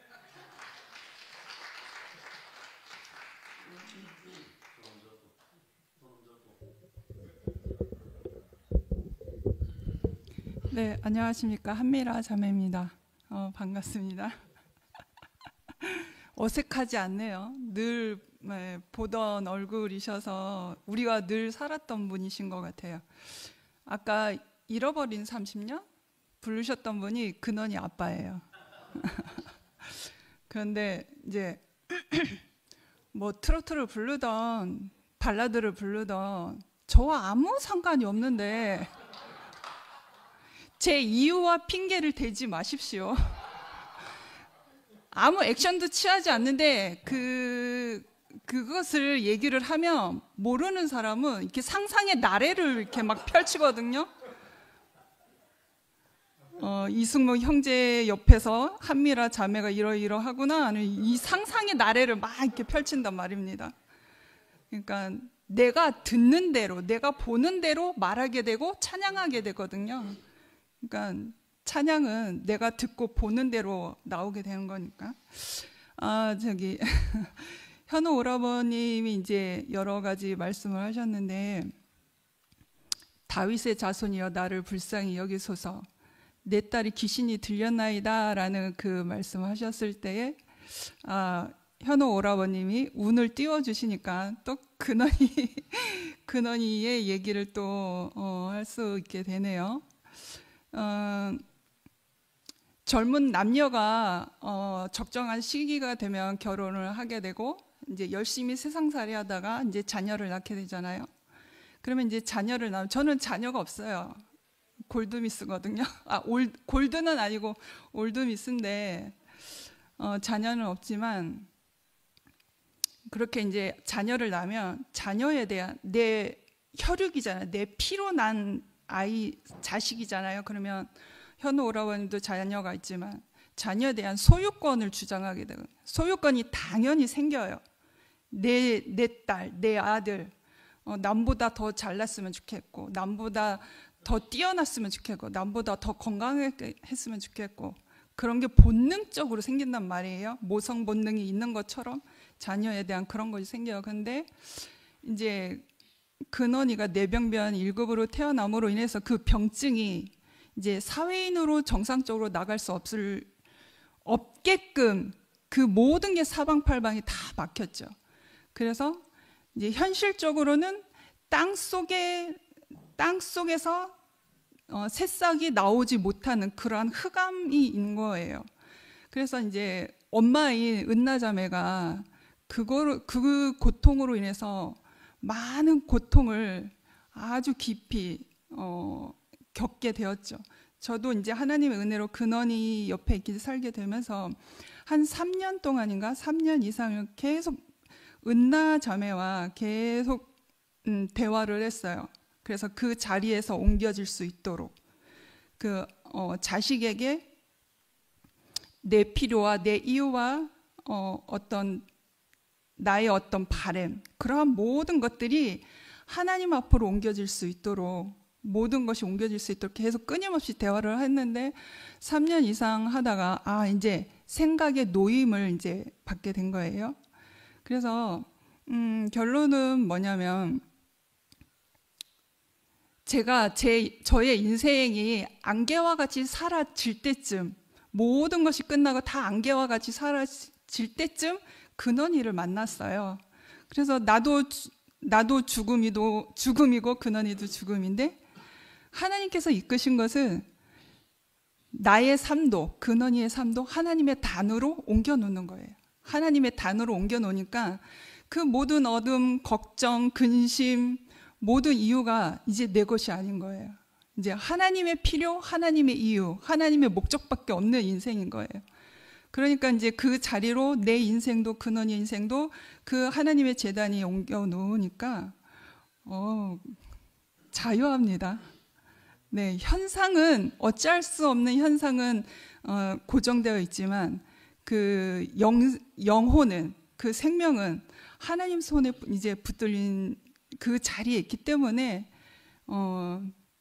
네, 안녕하십니까. 한미라 자매입니다. 반갑습니다. 어색하지 않네요. 늘 보던 얼굴이셔서 우리가 늘 살았던 분이신 것 같아요. 아까 잃어버린 30년? 부르셨던 분이 근원이 아빠예요. 그런데 이제 뭐 트로트를 부르던 발라드를 부르던 저와 아무 상관이 없는데 제 이유와 핑계를 대지 마십시오. 아무 액션도 취하지 않는데 그것을 얘기를 하면 모르는 사람은 이렇게 상상의 나래를 이렇게 막 펼치거든요. 이승목 형제 옆에서 한미라 자매가 이러이러하구나 하는 이 상상의 나래를 막 이렇게 펼친단 말입니다. 그러니까 내가 듣는 대로, 내가 보는 대로 말하게 되고 찬양하게 되거든요. 그러니까 찬양은 내가 듣고 보는 대로 나오게 되는 거니까. 현우 오라버님이 이제 여러 가지 말씀을 하셨는데, 다윗의 자손이여 나를 불쌍히 여기소서, 내 딸이 귀신이 들렸나이다 라는 그 말씀을 하셨을 때에 현우 오라버님이 운을 띄워주시니까 또 근원이의 얘기를 또 할 수 있게 되네요. 젊은 남녀가 적정한 시기가 되면 결혼을 하게 되고 이제 열심히 세상살이 하다가 이제 자녀를 낳게 되잖아요. 그러면 이제 자녀를 낳으면, 저는 자녀가 없어요. 골드미스거든요. 골드는 아니고 올드미스인데 자녀는 없지만, 그렇게 이제 자녀를 낳으면 자녀에 대한, 내 혈육이잖아요. 내 피로 난 아이, 자식이잖아요. 그러면 현우 오라버님도 자녀가 있지만 자녀에 대한 소유권을 주장하게 되고, 소유권이 당연히 생겨요. 내 딸, 내 아들, 남보다 더 잘났으면 좋겠고, 남보다 더 뛰어났으면 좋겠고, 남보다 더 건강했으면 좋겠고, 그런 게 본능적으로 생긴단 말이에요. 모성 본능이 있는 것처럼 자녀에 대한 그런 것이 생겨요. 근데 이제 근원이가 뇌병변 1급으로 태어남으로 인해서 그 병증이 이제 사회인으로 정상적으로 나갈 수 없게끔 그 모든 게 사방팔방이 다 막혔죠. 그래서 이제 현실적으로는 땅 속에서 새싹이 나오지 못하는 그러한 흑암이 있는 거예요. 그래서 이제 엄마인 은나자매가 그 고통으로 인해서 많은 고통을 아주 깊이 겪게 되었죠. 저도 이제 하나님의 은혜로 근원이 옆에 이렇게 살게 되면서 한 3년 동안인가 3년 이상을 계속 은나자매와 계속 대화를 했어요. 그래서 그 자리에서 옮겨질 수 있도록 자식에게 내 필요와 내 이유와 나의 어떤 바램, 그러한 모든 것들이 하나님 앞으로 옮겨질 수 있도록, 모든 것이 옮겨질 수 있도록 계속 끊임없이 대화를 했는데 3년 이상 하다가 이제 생각의 노임을 이제 받게 된 거예요. 그래서 결론은 뭐냐면, 저의 인생이 안개와 같이 사라질 때쯤, 모든 것이 끝나고 다 안개와 같이 사라질 때쯤 근원이를 만났어요. 그래서 나도 죽음이고 근원이도 죽음인데, 하나님께서 이끄신 것은 나의 삶도, 근원이의 삶도 하나님의 단으로 옮겨 놓는 거예요. 하나님의 단으로 옮겨 놓으니까 그 모든 어둠, 걱정, 근심, 모든 이유가 이제 내 것이 아닌 거예요. 이제 하나님의 필요, 하나님의 이유, 하나님의 목적밖에 없는 인생인 거예요. 그러니까 이제 그 자리로 내 인생도, 근원의 인생도 그 하나님의 재단이 옮겨 놓으니까 자유합니다. 네, 현상은, 어찌할 수 없는 현상은 고정되어 있지만 그 영혼은, 그 생명은 하나님 손에 이제 붙들린 그 자리에 있기 때문에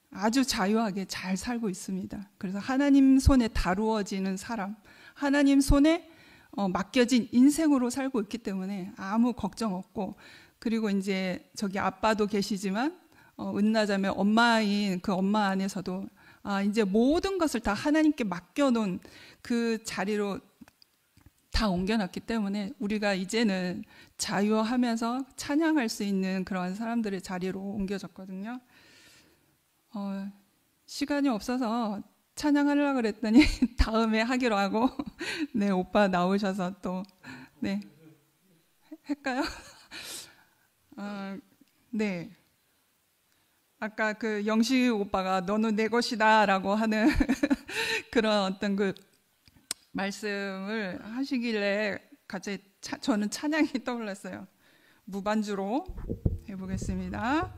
아주 자유하게 잘 살고 있습니다. 그래서 하나님 손에 다루어지는 사람, 하나님 손에 맡겨진 인생으로 살고 있기 때문에 아무 걱정 없고, 그리고 이제 저기 아빠도 계시지만 은나자매 엄마인 그 엄마 안에서도 이제 모든 것을 다 하나님께 맡겨놓은 그 자리로 다 옮겨놨기 때문에 우리가 이제는 자유하면서 찬양할 수 있는 그런 사람들의 자리로 옮겨졌거든요. 시간이 없어서 찬양하려고 그랬더니 다음에 하기로 하고, 네, 오빠 나오셔서 또, 네, 할까요? 네. 아까 그 영식 오빠가 너는 내 것이다라고 하는 그런 어떤 그 말씀을 하시길래 갑자기 저는 찬양이 떠올랐어요. 무반주로 해보겠습니다.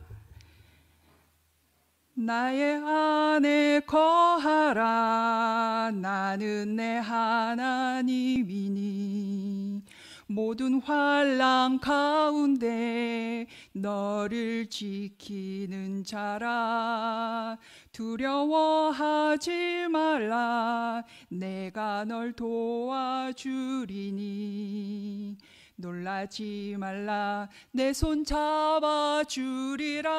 나의 안에 거하라. 나는 내 하나님이니 모든 환난 가운데 너를 지키는 자라. 두려워하지 말라. 내가 널 도와주리니 놀라지 말라. 내 손 잡아주리라.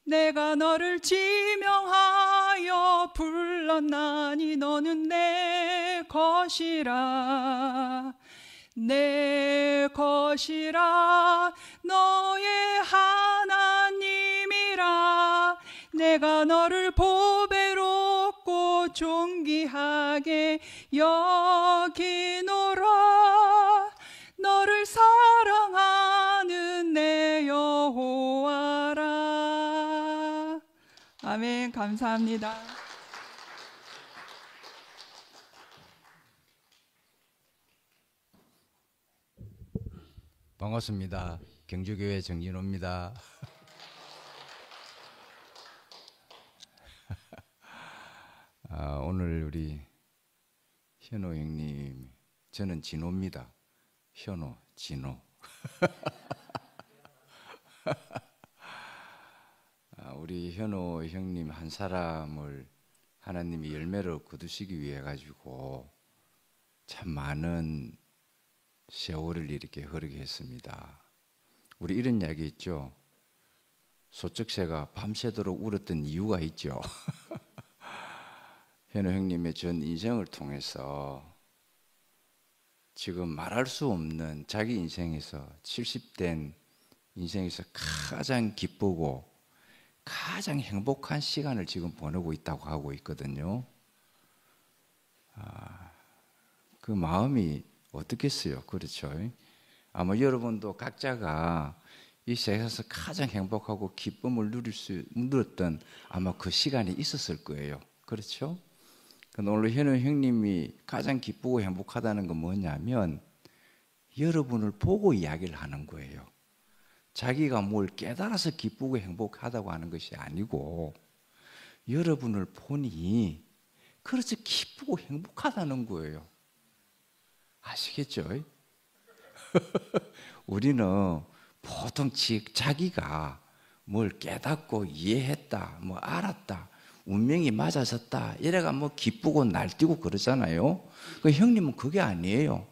내가 너를 지명하여 불렀나니 너는 내 것이라. 내 것이라. 너의 하나님이라. 내가 너를 보배롭고 존귀하게 여기노라. 너를 사랑하는 내 여호와라. 아멘. 감사합니다. 반갑습니다. 경주교회 정진호입니다. 오늘 우리 현호 형님, 저는 진호입니다. 현호, 진호. 우리 현호 형님 한 사람을 하나님이 열매로 거두시기 위해 가지고 참 많은 세월을 이렇게 흐르게 했습니다. 우리 이런 이야기 있죠. 소쩍새가 밤새도록 울었던 이유가 있죠. 현호 형님의 전 인생을 통해서 지금 말할 수 없는 자기 인생에서 70된 인생에서 가장 기쁘고 가장 행복한 시간을 지금 보내고 있다고 하고 있거든요. 그 마음이 어떻겠어요? 그렇죠? 아마 여러분도 각자가 이 세상에서 가장 행복하고 기쁨을 누렸던 아마 그 시간이 있었을 거예요. 그렇죠? 오늘 현우 형님이 가장 기쁘고 행복하다는 건 뭐냐면 여러분을 보고 이야기를 하는 거예요. 자기가 뭘 깨달아서 기쁘고 행복하다고 하는 것이 아니고 여러분을 보니 그렇지 기쁘고 행복하다는 거예요. 아시겠죠? 우리는 보통 자기가 뭘 깨닫고 이해했다, 뭐 알았다, 운명이 맞아졌다 이래가 뭐 기쁘고 날뛰고 그러잖아요. 그 형님은 그게 아니에요.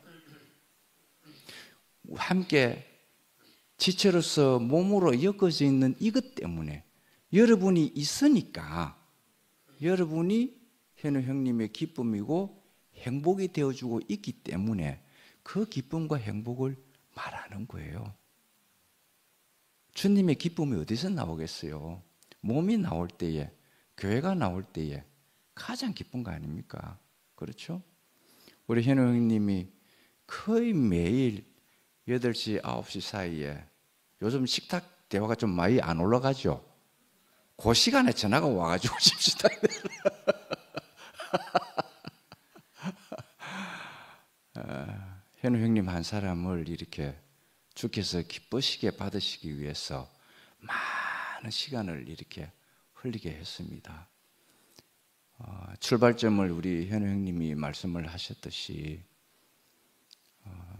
함께 지체로서 몸으로 엮어져 있는 이것 때문에 여러분이 있으니까 여러분이 현우 형님의 기쁨이고 행복이 되어주고 있기 때문에 그 기쁨과 행복을 말하는 거예요. 주님의 기쁨이 어디서 나오겠어요? 몸이 나올 때에, 교회가 나올 때에 가장 기쁜 거 아닙니까? 그렇죠? 우리 현우 형님이 거의 매일 8시, 9시 사이에 요즘 식탁 대화가 좀 많이 안 올라가죠? 그 시간에 전화가 와가지고 싶시다. 현우 형님 한 사람을 이렇게 주께서 기쁘시게 받으시기 위해서 많은 시간을 이렇게 흘리게 했습니다. 출발점을 우리 현우 형님이 말씀을 하셨듯이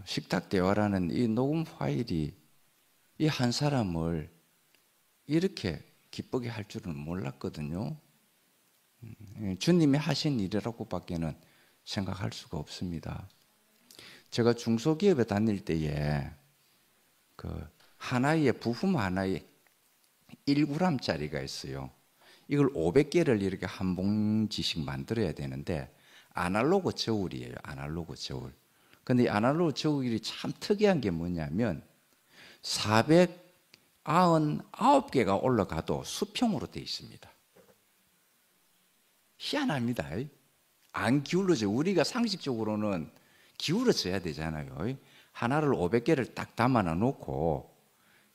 식탁 대화라는 이 녹음 파일이 이 한 사람을 이렇게 기쁘게 할 줄은 몰랐거든요. 주님이 하신 일이라고밖에는 생각할 수가 없습니다. 제가 중소기업에 다닐 때에 그 하나의 부품 하나에 1g짜리가 있어요. 이걸 500개를 이렇게 한 봉지씩 만들어야 되는데 아날로그 저울이에요. 아날로그 저울. 근데 이 아날로그 저울이 참 특이한 게 뭐냐면 499개가 올라가도 수평으로 되어 있습니다. 희한합니다. 안 기울어져요. 우리가 상식적으로는 기울어져야 되잖아요. 하나를 500개를 딱 담아 놓고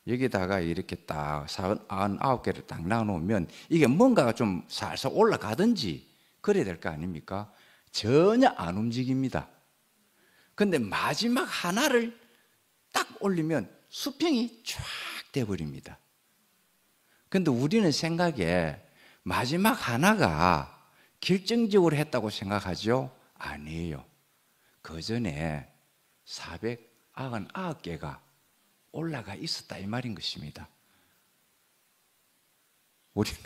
여기다가 이렇게 딱 49개를 딱 나눠놓으면 이게 뭔가가 좀 살살 올라가든지 그래야 될 거 아닙니까? 전혀 안 움직입니다. 근데 마지막 하나를 딱 올리면 수평이 쫙 돼버립니다. 근데 우리는 생각에 마지막 하나가 결정적으로 했다고 생각하죠? 아니에요. 그 전에 499개가 올라가 있었다 이 말인 것입니다. 우리는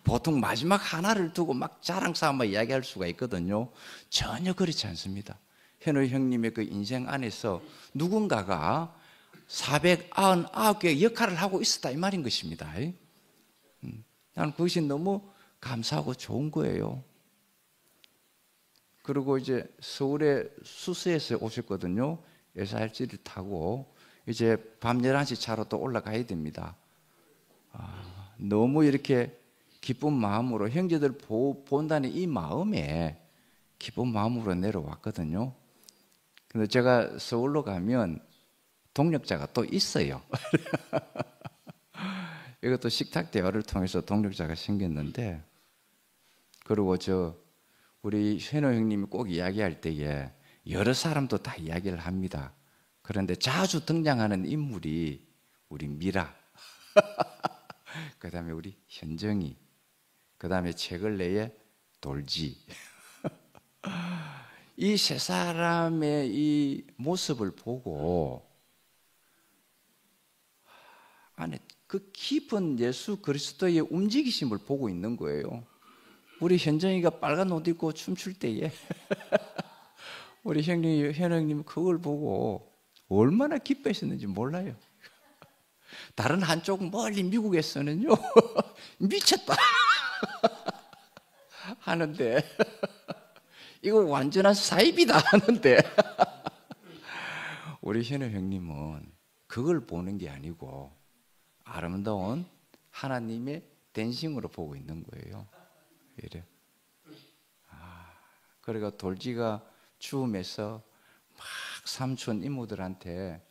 보통 마지막 하나를 두고 막 자랑삼아 이야기할 수가 있거든요. 전혀 그렇지 않습니다. 현우 형님의 그 인생 안에서 누군가가 499개의 역할을 하고 있었다 이 말인 것입니다. 나는 그것이 너무 감사하고 좋은 거예요. 그리고 이제 서울의 수서에서 오셨거든요. SRT를 타고 이제 밤 11시 차로 또 올라가야 됩니다. 너무 이렇게 기쁜 마음으로 형제들 본다는 이 마음에 기쁜 마음으로 내려왔거든요. 근데 제가 서울로 가면 동력자가 또 있어요. 이것도 식탁 대화를 통해서 동력자가 생겼는데, 그리고 우리 현호 형님이 꼭 이야기할 때에 여러 사람도 다 이야기를 합니다. 그런데 자주 등장하는 인물이 우리 미라, 그 다음에 우리 현정이, 그 다음에 최근래의 돌지. 이 세 사람의 이 모습을 보고 안에 그 깊은 예수 그리스도의 움직이심을 보고 있는 거예요. 우리 현정이가 빨간 옷 입고 춤출 때에 우리 현영님 그걸 보고 얼마나 기뻐했었는지 몰라요. 다른 한쪽 멀리 미국에서는요 미쳤다 하는데 이거 완전한 사입이다 하는데 우리 현우 형님은 그걸 보는 게 아니고 아름다운 하나님의 댄싱으로 보고 있는 거예요. 이래. 그러니까 돌지가 추움에서 막 삼촌 이모들한테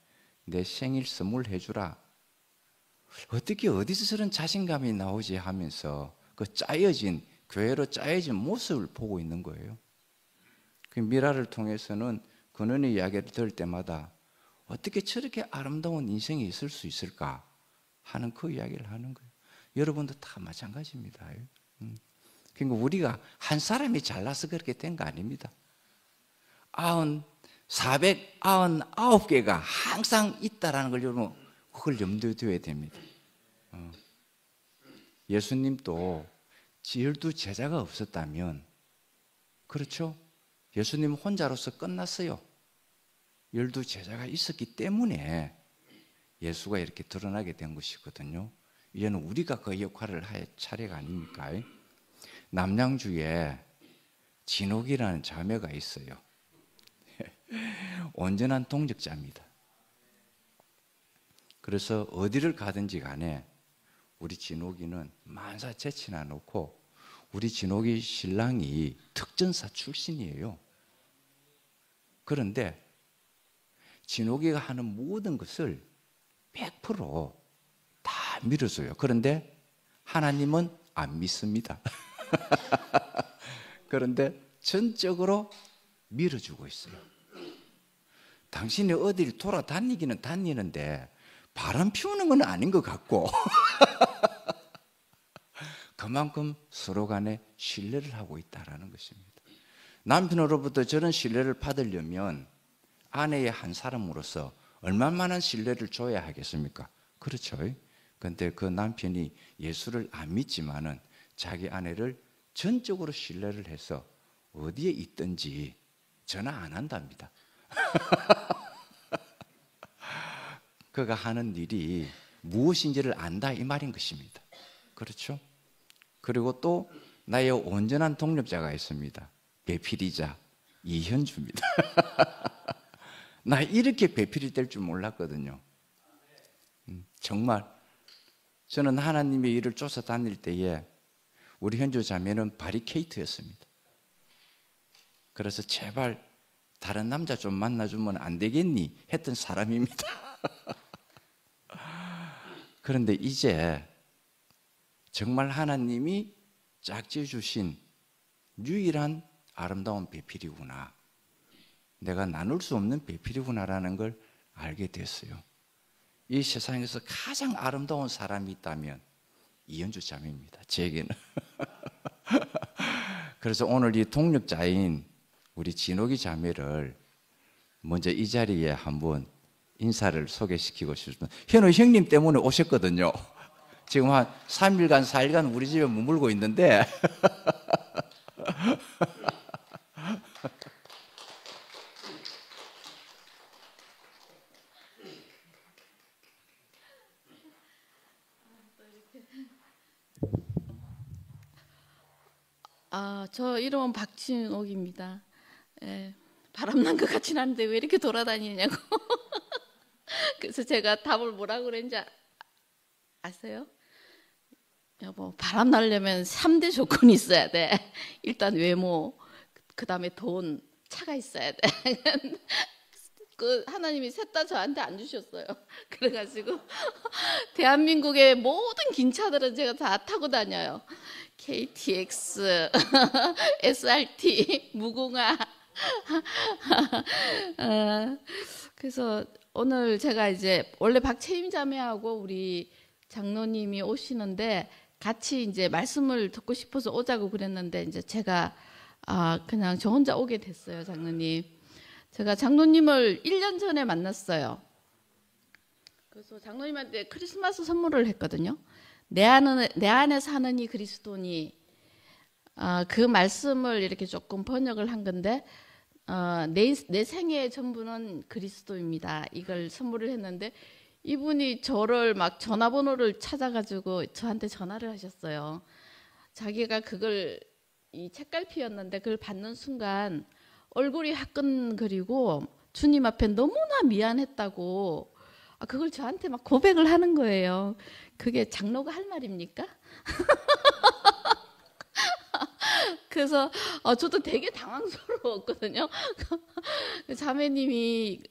내 생일 선물 해주라. 어떻게 어디서 저런 자신감이 나오지 하면서 그 짜여진 교회로 짜여진 모습을 보고 있는 거예요. 그 미라를 통해서는 근원의 이야기를 들을 때마다 어떻게 저렇게 아름다운 인생이 있을 수 있을까 하는 그 이야기를 하는 거예요. 여러분도 다 마찬가지입니다. 그러니까 우리가 한 사람이 잘나서 그렇게 된 거 아닙니다. 499개가 항상 있다라는 걸 여러분 그걸 염두에 둬야 됩니다. 예수님도 12 제자가 없었다면, 그렇죠? 예수님 혼자로서 끝났어요. 12 제자가 있었기 때문에 예수가 이렇게 드러나게 된 것이거든요. 이제는 우리가 그 역할을 할 차례가 아닙니까? 남양주에 진옥이라는 자매가 있어요. 온전한 동력자입니다. 그래서 어디를 가든지 간에 우리 진옥이는 만사 제치나 놓고, 우리 진옥이 신랑이 특전사 출신이에요. 그런데 진옥이가 하는 모든 것을 100% 다 믿어줘요. 그런데 하나님은 안 믿습니다. 그런데 전적으로 밀어주고 있어요. 당신이 어디를 돌아다니기는 다니는데 바람 피우는 건 아닌 것 같고 그만큼 서로 간에 신뢰를 하고 있다는 것입니다. 남편으로부터 저런 신뢰를 받으려면 아내의 한 사람으로서 얼마만한 신뢰를 줘야 하겠습니까? 그렇죠. 그런데 그 남편이 예수를 안 믿지만은 자기 아내를 전적으로 신뢰를 해서 어디에 있든지 전화 안 한답니다. 그가 하는 일이 무엇인지를 안다 이 말인 것입니다. 그렇죠? 그리고 또 나의 온전한 동력자가 있습니다. 배필이자 이현주입니다. 나 이렇게 배필이 될 줄 몰랐거든요. 정말 저는 하나님의 일을 쫓아다닐 때에 우리 현주 자매는 바리케이트였습니다. 그래서 제발 다른 남자 좀 만나주면 안 되겠니? 했던 사람입니다. 그런데 이제 정말 하나님이 짝지어 주신 유일한 아름다운 배필이구나. 내가 나눌 수 없는 배필이구나라는 걸 알게 됐어요. 이 세상에서 가장 아름다운 사람이 있다면 이현주 자매입니다. 제게는. 그래서 오늘 이 동력자인 우리 진옥이 자매를 먼저 이 자리에 한번 인사를 소개시키고 싶습니다. 현우 형님 때문에 오셨거든요. 지금 한 3일간 4일간 우리 집에 머물고 있는데 저 이름은 박진옥입니다. 바람난 것 같진 않은데 왜 이렇게 돌아다니냐고. 그래서 제가 답을 뭐라고 그랬는지 아세요? 여보, 바람 나려면 3대 조건이 있어야 돼. 일단 외모, 그 다음에 돈, 차가 있어야 돼. 그 하나님이 셋 다 저한테 안 주셨어요. 그래가지고 대한민국의 모든 긴 차들은 제가 다 타고 다녀요. KTX, SRT, 무궁화. 그래서 오늘 제가 이제 원래 박채임 자매하고 우리 장로님이 오시는데 같이 이제 말씀을 듣고 싶어서 오자고 그랬는데 이제 제가 그냥 저 혼자 오게 됐어요, 장로님. 제가 장로님을 1년 전에 만났어요. 그래서 장로님한테 크리스마스 선물을 했거든요. 내 안에 사는 이 그리스도니, 그 말씀을 이렇게 조금 번역을 한 건데 내 생애의 전부는 그리스도입니다. 이걸 선물을 했는데 이분이 저를 막 전화번호를 찾아가지고 저한테 전화를 하셨어요. 자기가 그걸 이 책갈피였는데 그걸 받는 순간 얼굴이 화끈거리고 주님 앞에 너무나 미안했다고 그걸 저한테 막 고백을 하는 거예요. 그게 장로가 할 말입니까? 그래서 저도 되게 당황스러웠거든요. 자매님이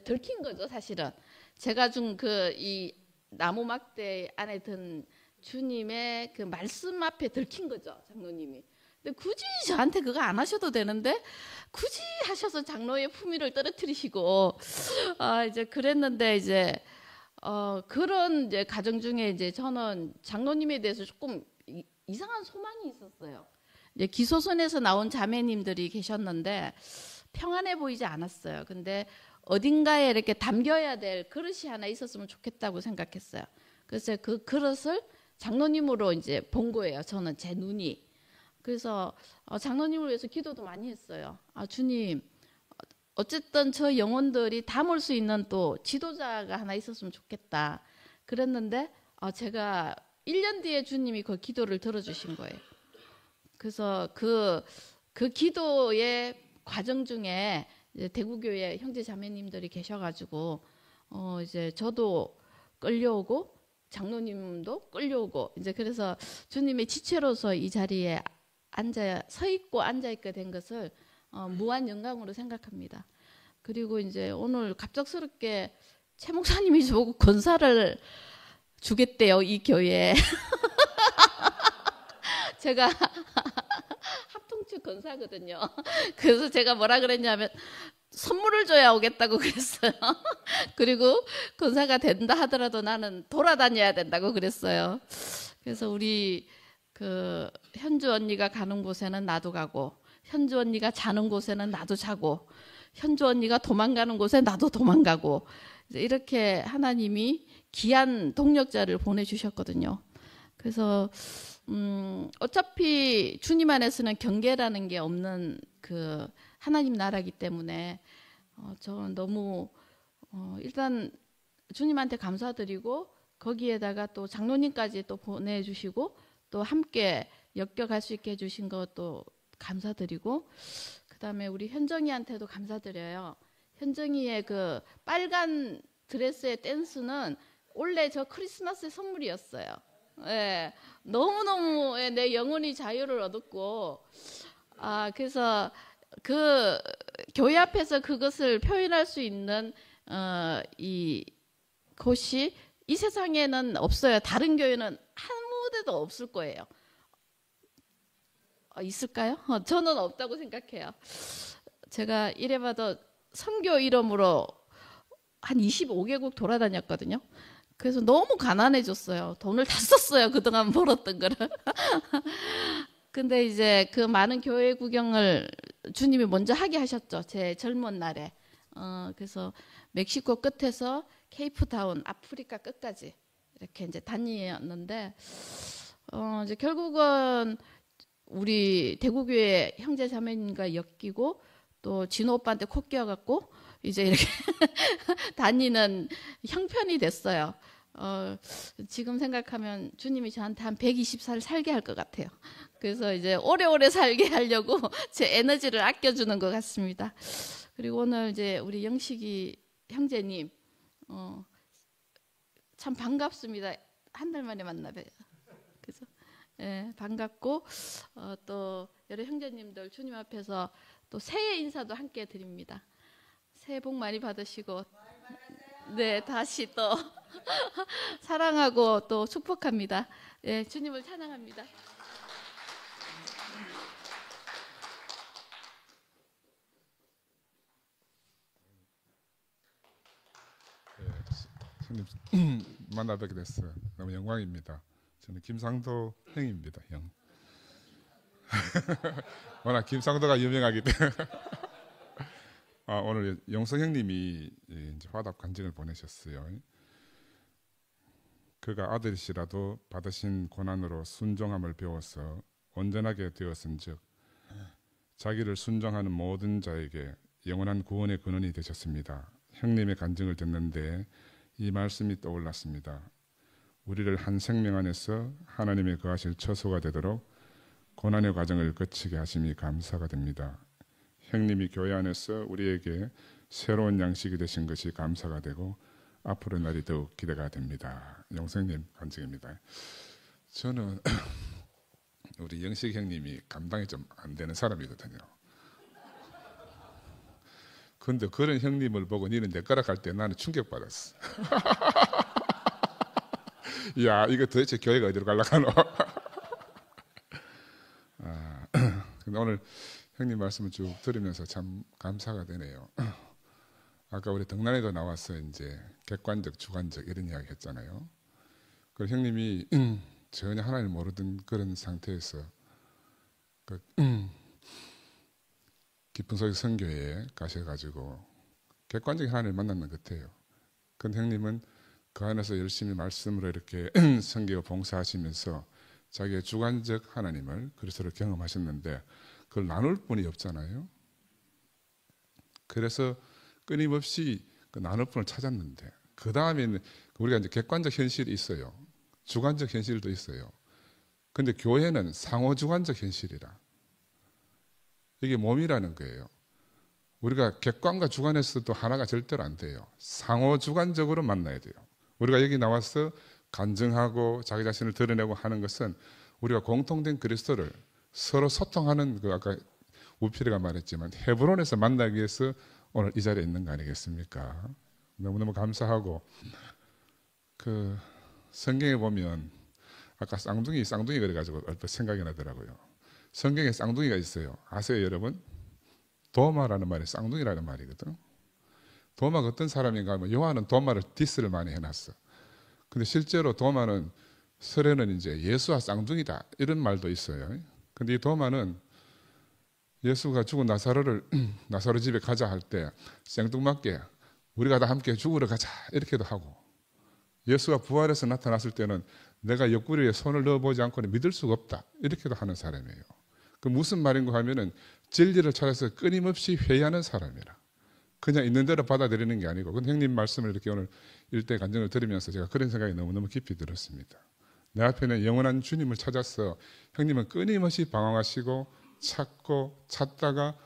들킨 거죠, 사실은. 제가 준 이 나무 막대 안에 든 주님의 그 말씀 앞에 들킨 거죠, 장로님이. 근데 굳이 저한테 그거 안 하셔도 되는데 굳이 하셔서 장로의 품위를 떨어뜨리시고 이제 그랬는데 이제 그런 이제 가정 중에 이제 저는 장로님에 대해서 조금 이상한 소망이 있었어요. 이제 기소선에서 나온 자매님들이 계셨는데 평안해 보이지 않았어요. 근데 어딘가에 이렇게 담겨야 될 그릇이 하나 있었으면 좋겠다고 생각했어요. 그래서 그 그릇을 장로님으로 이제 본 거예요. 저는 제 눈이. 그래서 장로님을 위해서 기도도 많이 했어요. 주님, 어쨌든 저 영혼들이 담을 수 있는 또 지도자가 하나 있었으면 좋겠다. 그랬는데 제가 1년 뒤에 주님이 그 기도를 들어주신 거예요. 그래서 그 기도의 과정 중에 이제 대구교회 형제 자매님들이 계셔가지고 이제 저도 끌려오고 장로님도 끌려오고 이제 그래서 주님의 지체로서 이 자리에 서 있고 앉아 있게 된 것을 무한 영광으로 생각합니다. 그리고 이제 오늘 갑작스럽게 최 목사님이 저보고 권사를 주겠대요, 이 교회에. 제가 합통측 권사거든요. 그래서 제가 뭐라 그랬냐면 선물을 줘야 오겠다고 그랬어요. 그리고 권사가 된다 하더라도 나는 돌아다녀야 된다고 그랬어요. 그래서 우리 그 현주 언니가 가는 곳에는 나도 가고, 현주 언니가 자는 곳에는 나도 자고, 현주 언니가 도망가는 곳에 나도 도망가고, 이렇게 하나님이 귀한 동력자를 보내주셨거든요. 그래서 어차피 주님 안에서는 경계라는 게 없는 그 하나님 나라이기 때문에 저는 너무 일단 주님한테 감사드리고 거기에다가 또 장로님까지 또 보내주시고 또 함께 엮여갈 수 있게 해주신 것도 감사드리고, 그 다음에 우리 현정이한테도 감사드려요. 현정이의 그 빨간 드레스의 댄스는 원래 저 크리스마스의 선물이었어요. 예, 너무너무 내 영혼이 자유를 얻었고, 그래서 그 교회 앞에서 그것을 표현할 수 있는 이 곳이 이 세상에는 없어요. 다른 교회는 아무 데도 없을 거예요. 있을까요? 저는 없다고 생각해요. 제가 이래봐도 선교 이름으로 한 25개국 돌아다녔거든요. 그래서 너무 가난해졌어요. 돈을 다 썼어요. 그동안 벌었던 거를. 근데 이제 그 많은 교회 구경을 주님이 먼저 하게 하셨죠. 제 젊은 날에. 그래서 멕시코 끝에서 케이프타운, 아프리카 끝까지 이렇게 이제 다니었는데, 이제 결국은 우리 대구교회 형제 자매님과 엮이고 또 진호 오빠한테 코 끼어갖고 이제 이렇게 다니는 형편이 됐어요. 지금 생각하면 주님이 저한테 한 120살 살게 할 것 같아요. 그래서 이제 오래오래 살게 하려고 제 에너지를 아껴주는 것 같습니다. 그리고 오늘 이제 우리 영식이 형제님 참 반갑습니다. 한 달 만에 만나 봬요. 그래서 예, 반갑고 또 여러 형제님들 주님 앞에서 또 새해 인사도 함께 드립니다. 새해 복 많이 받으시고 네 다시 또 사랑하고 또 축복합니다. 예, 주님을 찬양합니다. 형님 만나 뵙게 됐어요. 너무 영광입니다. 저는 김상도 형입니다. 형. 워낙 김상도가 유명하기 때문에 오늘 영성 형님이 이제 화답 간증을 보내셨어요. 그가 아들이시라도 받으신 고난으로 순종함을 배워서 온전하게 되었은즉 자기를 순종하는 모든 자에게 영원한 구원의 근원이 되셨습니다. 형님의 간증을 듣는데 이 말씀이 떠올랐습니다. 우리를 한 생명 안에서 하나님의 거하실 처소가 되도록 고난의 과정을 거치게 하심이 감사가 됩니다. 형님이 교회 안에서 우리에게 새로운 양식이 되신 것이 감사가 되고 앞으로 날이 더욱 기대가 됩니다. 영성님 간증입니다. 저는 우리 영식 형님이 감당이 좀 안 되는 사람이거든요. 근데 그런 형님을 보고 니는 내 거라 할 때 나는 충격받았어. 야, 이거 도대체 교회가 어디로 가려고 하노? 근데 오늘 형님 말씀을 쭉 들으면서 참 감사가 되네요. 아까 우리 덕난에도 나와서 이제 객관적, 주관적 이런 이야기 했잖아요. 그 형님이 전혀 하나님을 모르던 그런 상태에서 그 깊은 속의 선교에 가셔가지고 객관적인 하나님을 만났는 것 같아요. 근데 형님은 그 안에서 열심히 말씀으로 이렇게 선교 봉사하시면서 자기의 주관적 하나님을 그리스도를 경험하셨는데 그걸 나눌 분이 없잖아요. 그래서 끊임없이 그 나눌 분을 찾았는데 그 다음에는 우리가 이제 객관적 현실이 있어요. 주관적 현실도 있어요. 근데 교회는 상호주관적 현실이라. 이게 몸이라는 거예요. 우리가 객관과 주관에서도 하나가 절대로 안 돼요. 상호주관적으로 만나야 돼요. 우리가 여기 나와서 간증하고 자기 자신을 드러내고 하는 것은 우리가 공통된 그리스도를 서로 소통하는 그 아까 우필이가 말했지만 헤브론에서 만나기 위해서 오늘 이 자리에 있는 거 아니겠습니까? 너무너무 감사하고 그 성경에 보면 아까 쌍둥이 그래가지고 얼핏 생각이 나더라고요. 성경에 쌍둥이가 있어요. 아세요 여러분? 도마라는 말이 쌍둥이라는 말이거든. 도마가 어떤 사람인가 하면 요한은 도마를 디스를 많이 해놨어. 근데 실제로 도마는 설에는 이제 예수와 쌍둥이다 이런 말도 있어요. 근데 이 도마는 예수가 죽은 나사로 집에 가자 할 때 생뚱맞게 우리가 다 함께 죽으러 가자 이렇게도 하고 예수가 부활해서 나타났을 때는 내가 옆구리에 손을 넣어보지 않고는 믿을 수가 없다 이렇게도 하는 사람이에요. 그 무슨 말인가 하면은 진리를 찾아서 끊임없이 회의하는 사람이라. 그냥 있는 대로 받아들이는 게 아니고. 근데 형님 말씀을 이렇게 오늘 일대 간증을 들으면서 제가 그런 생각이 너무너무 깊이 들었습니다. 내 앞에는 영원한 주님을 찾아서 형님은 끊임없이 방황하시고 찾고 찾다가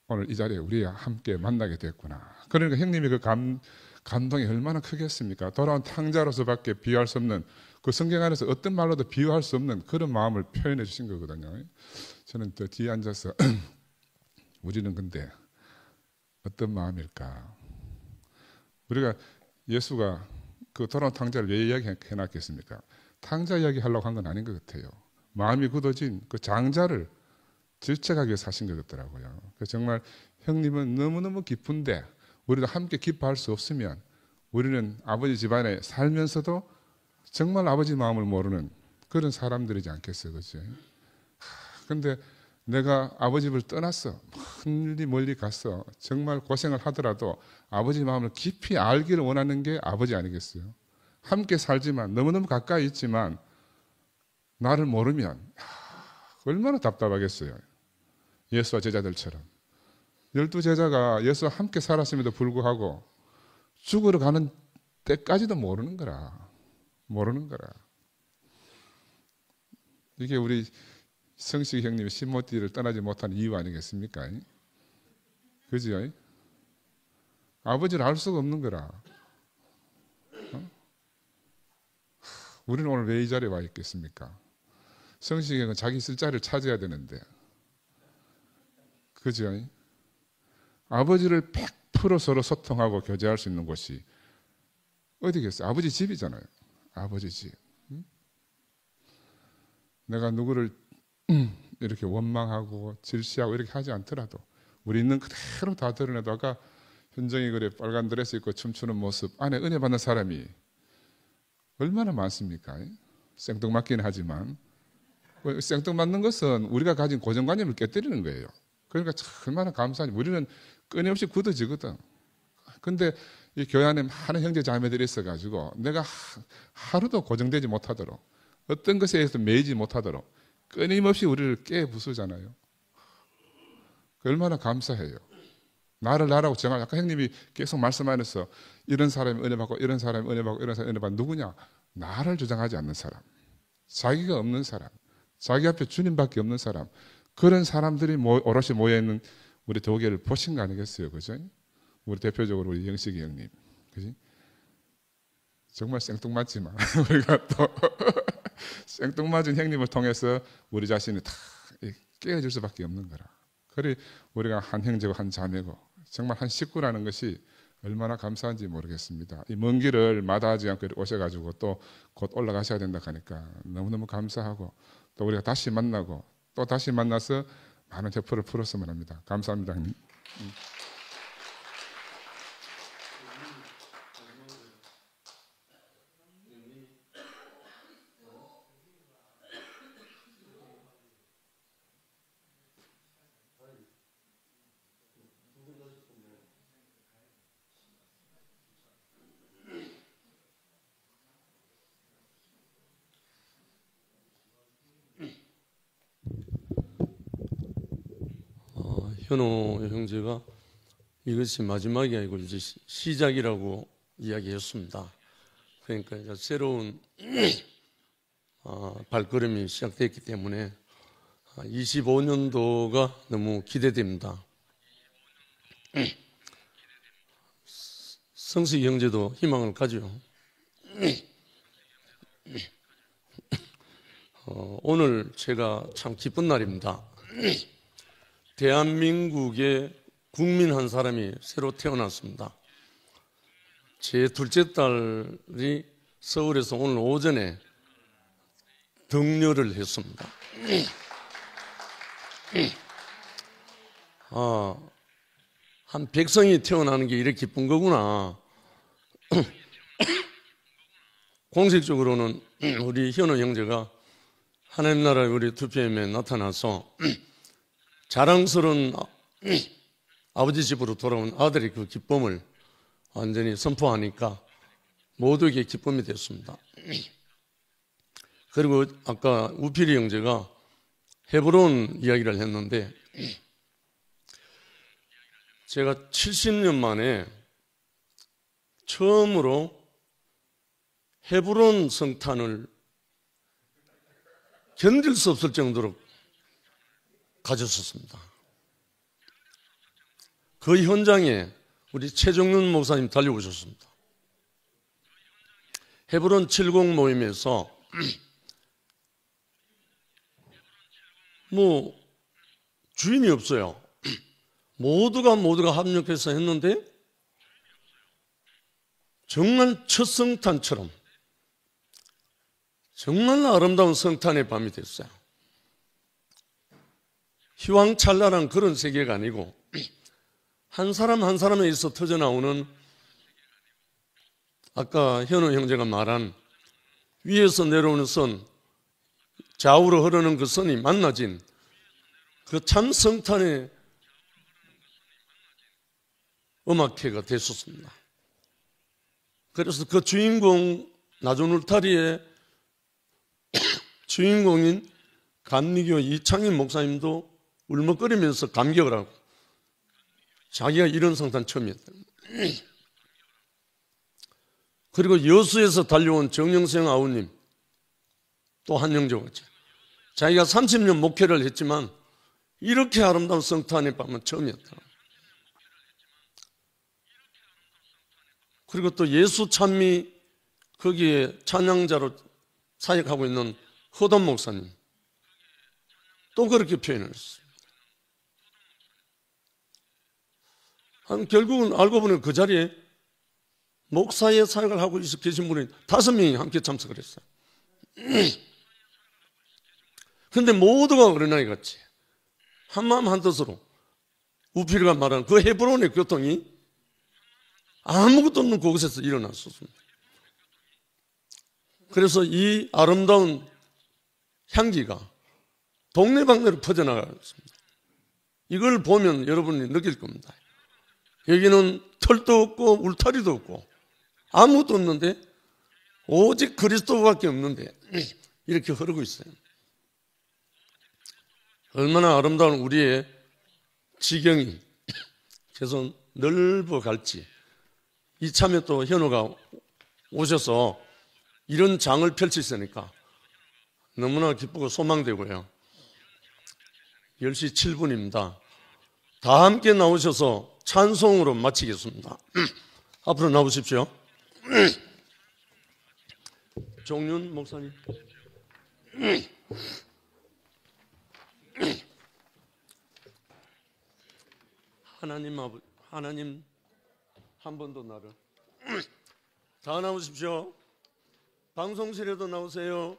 오늘 이 자리에 우리와 함께 만나게 됐구나. 그러니까 형님이 그 감동이 얼마나 크겠습니까? 돌아온 탕자로서밖에 비유할 수 없는 그 성경 안에서 어떤 말로도 비유할 수 없는 그런 마음을 표현해 주신 거거든요. 저는 또 뒤에 앉아서 우리는 근데 어떤 마음일까? 우리가 예수가 그 돌아온 탕자를 왜 이야기해놨겠습니까? 탕자 이야기 하려고 한 건 아닌 것 같아요. 마음이 굳어진 그 장자를 질책하기 위해서 하신 것 같더라고요. 그래서 정말 형님은 너무너무 기쁜데 우리도 함께 기뻐할 수 없으면 우리는 아버지 집안에 살면서도 정말 아버지 마음을 모르는 그런 사람들이지 않겠어요. 그렇죠? 근데 내가 아버지 집을 떠났어. 멀리 갔어. 정말 고생을 하더라도 아버지 마음을 깊이 알기를 원하는 게 아버지 아니겠어요? 함께 살지만 너무너무 가까이 있지만 나를 모르면 얼마나 답답하겠어요. 예수와 제자들처럼. 12제자가 예수와 함께 살았음에도 불구하고 죽으러 가는 때까지도 모르는 거라. 모르는 거라. 이게 우리 성식 형님이 시모티를 떠나지 못한 이유 아니겠습니까? 그죠? 아버지를 알 수가 없는 거라. 우리는 오늘 왜 이 자리에 와 있겠습니까? 성식 형은 자기 쓸 자리를 찾아야 되는데. 그죠? 아버지를 100% 서로 소통하고 교제할 수 있는 곳이 어디겠어요? 아버지 집이잖아요. 아버지 집. 내가 누구를 이렇게 원망하고 질시하고 이렇게 하지 않더라도 우리 있는 그대로 다 드러내도 아까 현정이 그래 빨간 드레스 입고 춤추는 모습 안에 은혜 받는 사람이 얼마나 많습니까? 생뚱맞긴 하지만 생뚱맞는 것은 우리가 가진 고정관념을 깨뜨리는 거예요. 그러니까 얼마나 감사하지. 우리는 끊임없이 굳어지거든. 근데 이 교회 안에 많은 형제 자매들이 있어가지고 내가 하루도 고정되지 못하도록 어떤 것에 의해서 매이지 못하도록 끊임없이 우리를 깨부수잖아요. 얼마나 감사해요. 나라고 정말 아까 형님이 계속 말씀하면서 이런 사람이 은혜 받고 이런 사람이 은혜 받고 이런 사람이 은혜 받고 누구냐? 나를 주장하지 않는 사람, 자기가 없는 사람, 자기 앞에 주님밖에 없는 사람, 그런 사람들이 오롯이 모여있는 우리 교회를 보신 거 아니겠어요? 그죠? 우리 대표적으로 우리 영식이 형님. 그지? 정말 생뚱맞지만 우리가 또 생뚱맞은 형님을 통해서 우리 자신이 다 깨어질 수밖에 없는 거라. 그래 우리가 한 형제고 한 자매고 정말 한 식구라는 것이 얼마나 감사한지 모르겠습니다. 이 먼 길을 마다하지 않고 오셔가지고 또 곧 올라가셔야 된다 하니까 너무너무 감사하고 또 우리가 다시 만나고 또 다시 만나서 많은 벽풀을 풀었으면 합니다. 감사합니다, 형님. 현호 형제가 이것이 마지막이 아니고 이제 시작이라고 이야기했습니다. 그러니까 이제 새로운 발걸음이 시작됐기 때문에 25년도가 너무 기대됩니다. 성식 형제도 희망을 가죠. 오늘 제가 참 기쁜 날입니다. 대한민국의 국민 한 사람이 새로 태어났습니다. 제 둘째 딸이 서울에서 오늘 오전에 등려를 했습니다. 한 백성이 태어나는 게 이렇게 기쁜 거구나. 공식적으로는 우리 현호 형제가 하나님 나라의 우리 투표임에 나타나서 자랑스러운 아버지 집으로 돌아온 아들의 그 기쁨을 완전히 선포하니까 모두에게 기쁨이 됐습니다. 그리고 아까 우필이 형제가 헤브론 이야기를 했는데 제가 70년 만에 처음으로 헤브론 성탄을 견딜 수 없을 정도로 가졌었습니다. 그 현장에 우리 최정윤 목사님 달려오셨습니다. 헤브론 70 모임에서 주인이 없어요. 모두가 합력해서 했는데 정말 첫 성탄처럼 정말 아름다운 성탄의 밤이 됐어요. 휘황찬란한 그런 세계가 아니고 한 사람 한 사람에서 터져나오는, 아까 현우 형제가 말한 위에서 내려오는 선, 좌우로 흐르는 그 선이 만나진 그 참 성탄의 음악회가 됐었습니다. 그래서 그 주인공, 나존 울타리의 주인공인 감리교 이창인 목사님도 울먹거리면서 감격을 하고, 자기가 이런 성탄 처음이었다. 그리고 여수에서 달려온 정영생 아우님, 또 한 형제같이 자기가 30년 목회를 했지만 이렇게 아름다운 성탄의 밤은 처음이었다. 그리고 또 예수 찬미 거기에 찬양자로 사역하고 있는 허돈 목사님 또 그렇게 표현을 했습니다. 결국은 알고 보니 그 자리에 목사의 사역을 하고 계신 분이 5명이 함께 참석을 했어요. 그런데 모두가 어린아이 같이 한마음 한뜻으로 우필이가 말하는 그 헤브론의 교통이 아무것도 없는 그곳에서 일어났었습니다. 그래서 이 아름다운 향기가 동네방네로 퍼져나갔습니다. 이걸 보면 여러분이 느낄 겁니다. 여기는 털도 없고 울타리도 없고 아무것도 없는데 오직 그리스도밖에 없는데 이렇게 흐르고 있어요. 얼마나 아름다운 우리의 지경이 계속 넓어갈지. 이참에 또 현우가 오셔서 이런 장을 펼치시니까 너무나 기쁘고 소망되고요. 10시 7분입니다. 다 함께 나오셔서 찬송으로 마치겠습니다. 앞으로 나오십시오. 종윤 목사님. 하나님 한 번 더 나를. 다 나오십시오. 방송실에도 나오세요.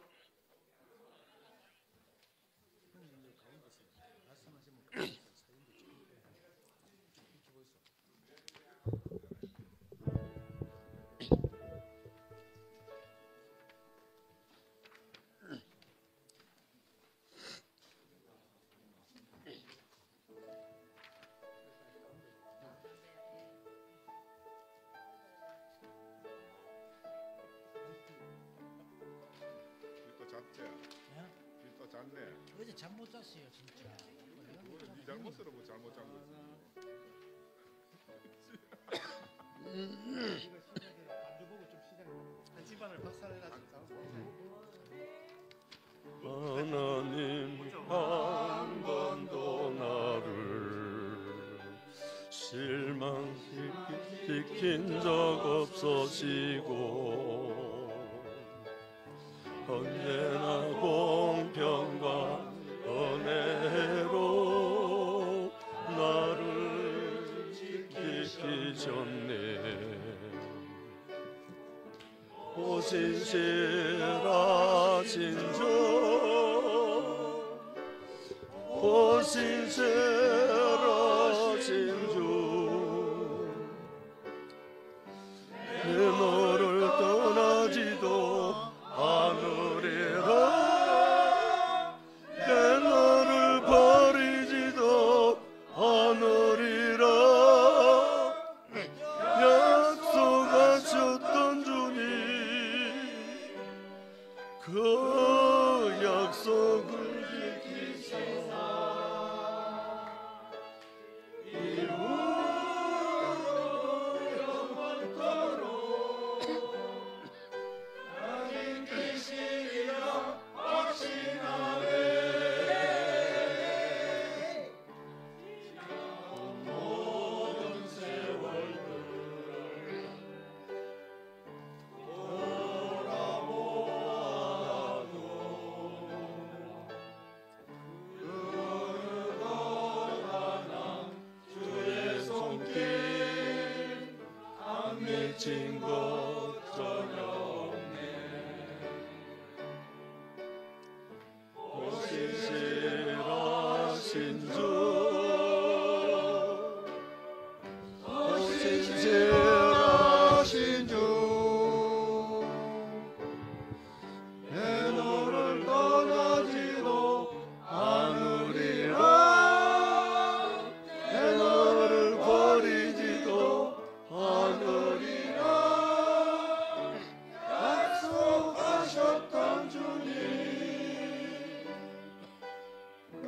어제 잠 못 잤어요, 진짜. 네 잘못으로 뭐 잘못 잔 거지. 한 집안을 박살내가지고. 하나님 한 번도 나를 실망시킨 적 없으시고 언제나 공평과 은혜로 나를 지키셨네. 오신실하신 주, 오신실하신 주, 내 너를 떠나지도 않으리라. 내 너를 버리지도 않으리라. 약속하셨던 주님, 그 미친 것 전혀 없네. 신실하신 주, 신실하신 주, 내 너를 떠나지도 않으리라, 내 너를 버리지도 않으리라. 약속하셨던 주님, 그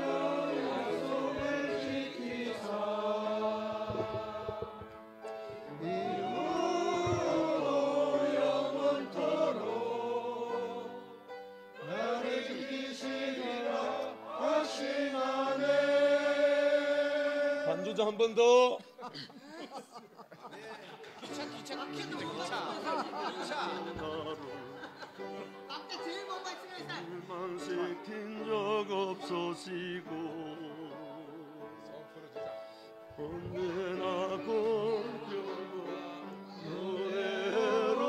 약속을 지키사 이후로 영원토록 나를 지키시리라 확신하네. 반주자 한 번 더. 실망시킨 적 없으시고 언제나 공평한 노래로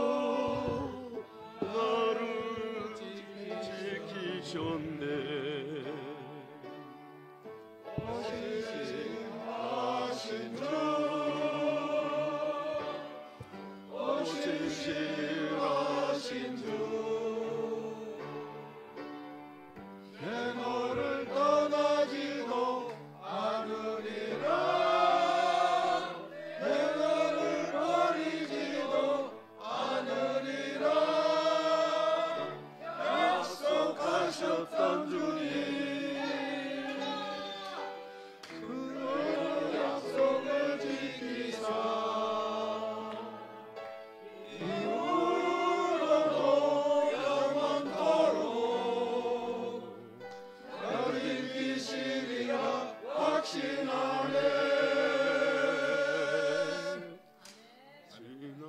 나를 지키셨네. 신실하신 주, 신실하신 주, 내 너를 떠나지도 않으리라, 내 너를 버리지도 않으리라. 약속하셨던 주님, 그 약속을 지키사 이후로도 영원토록 나를 지키시리라 확신하네. 지난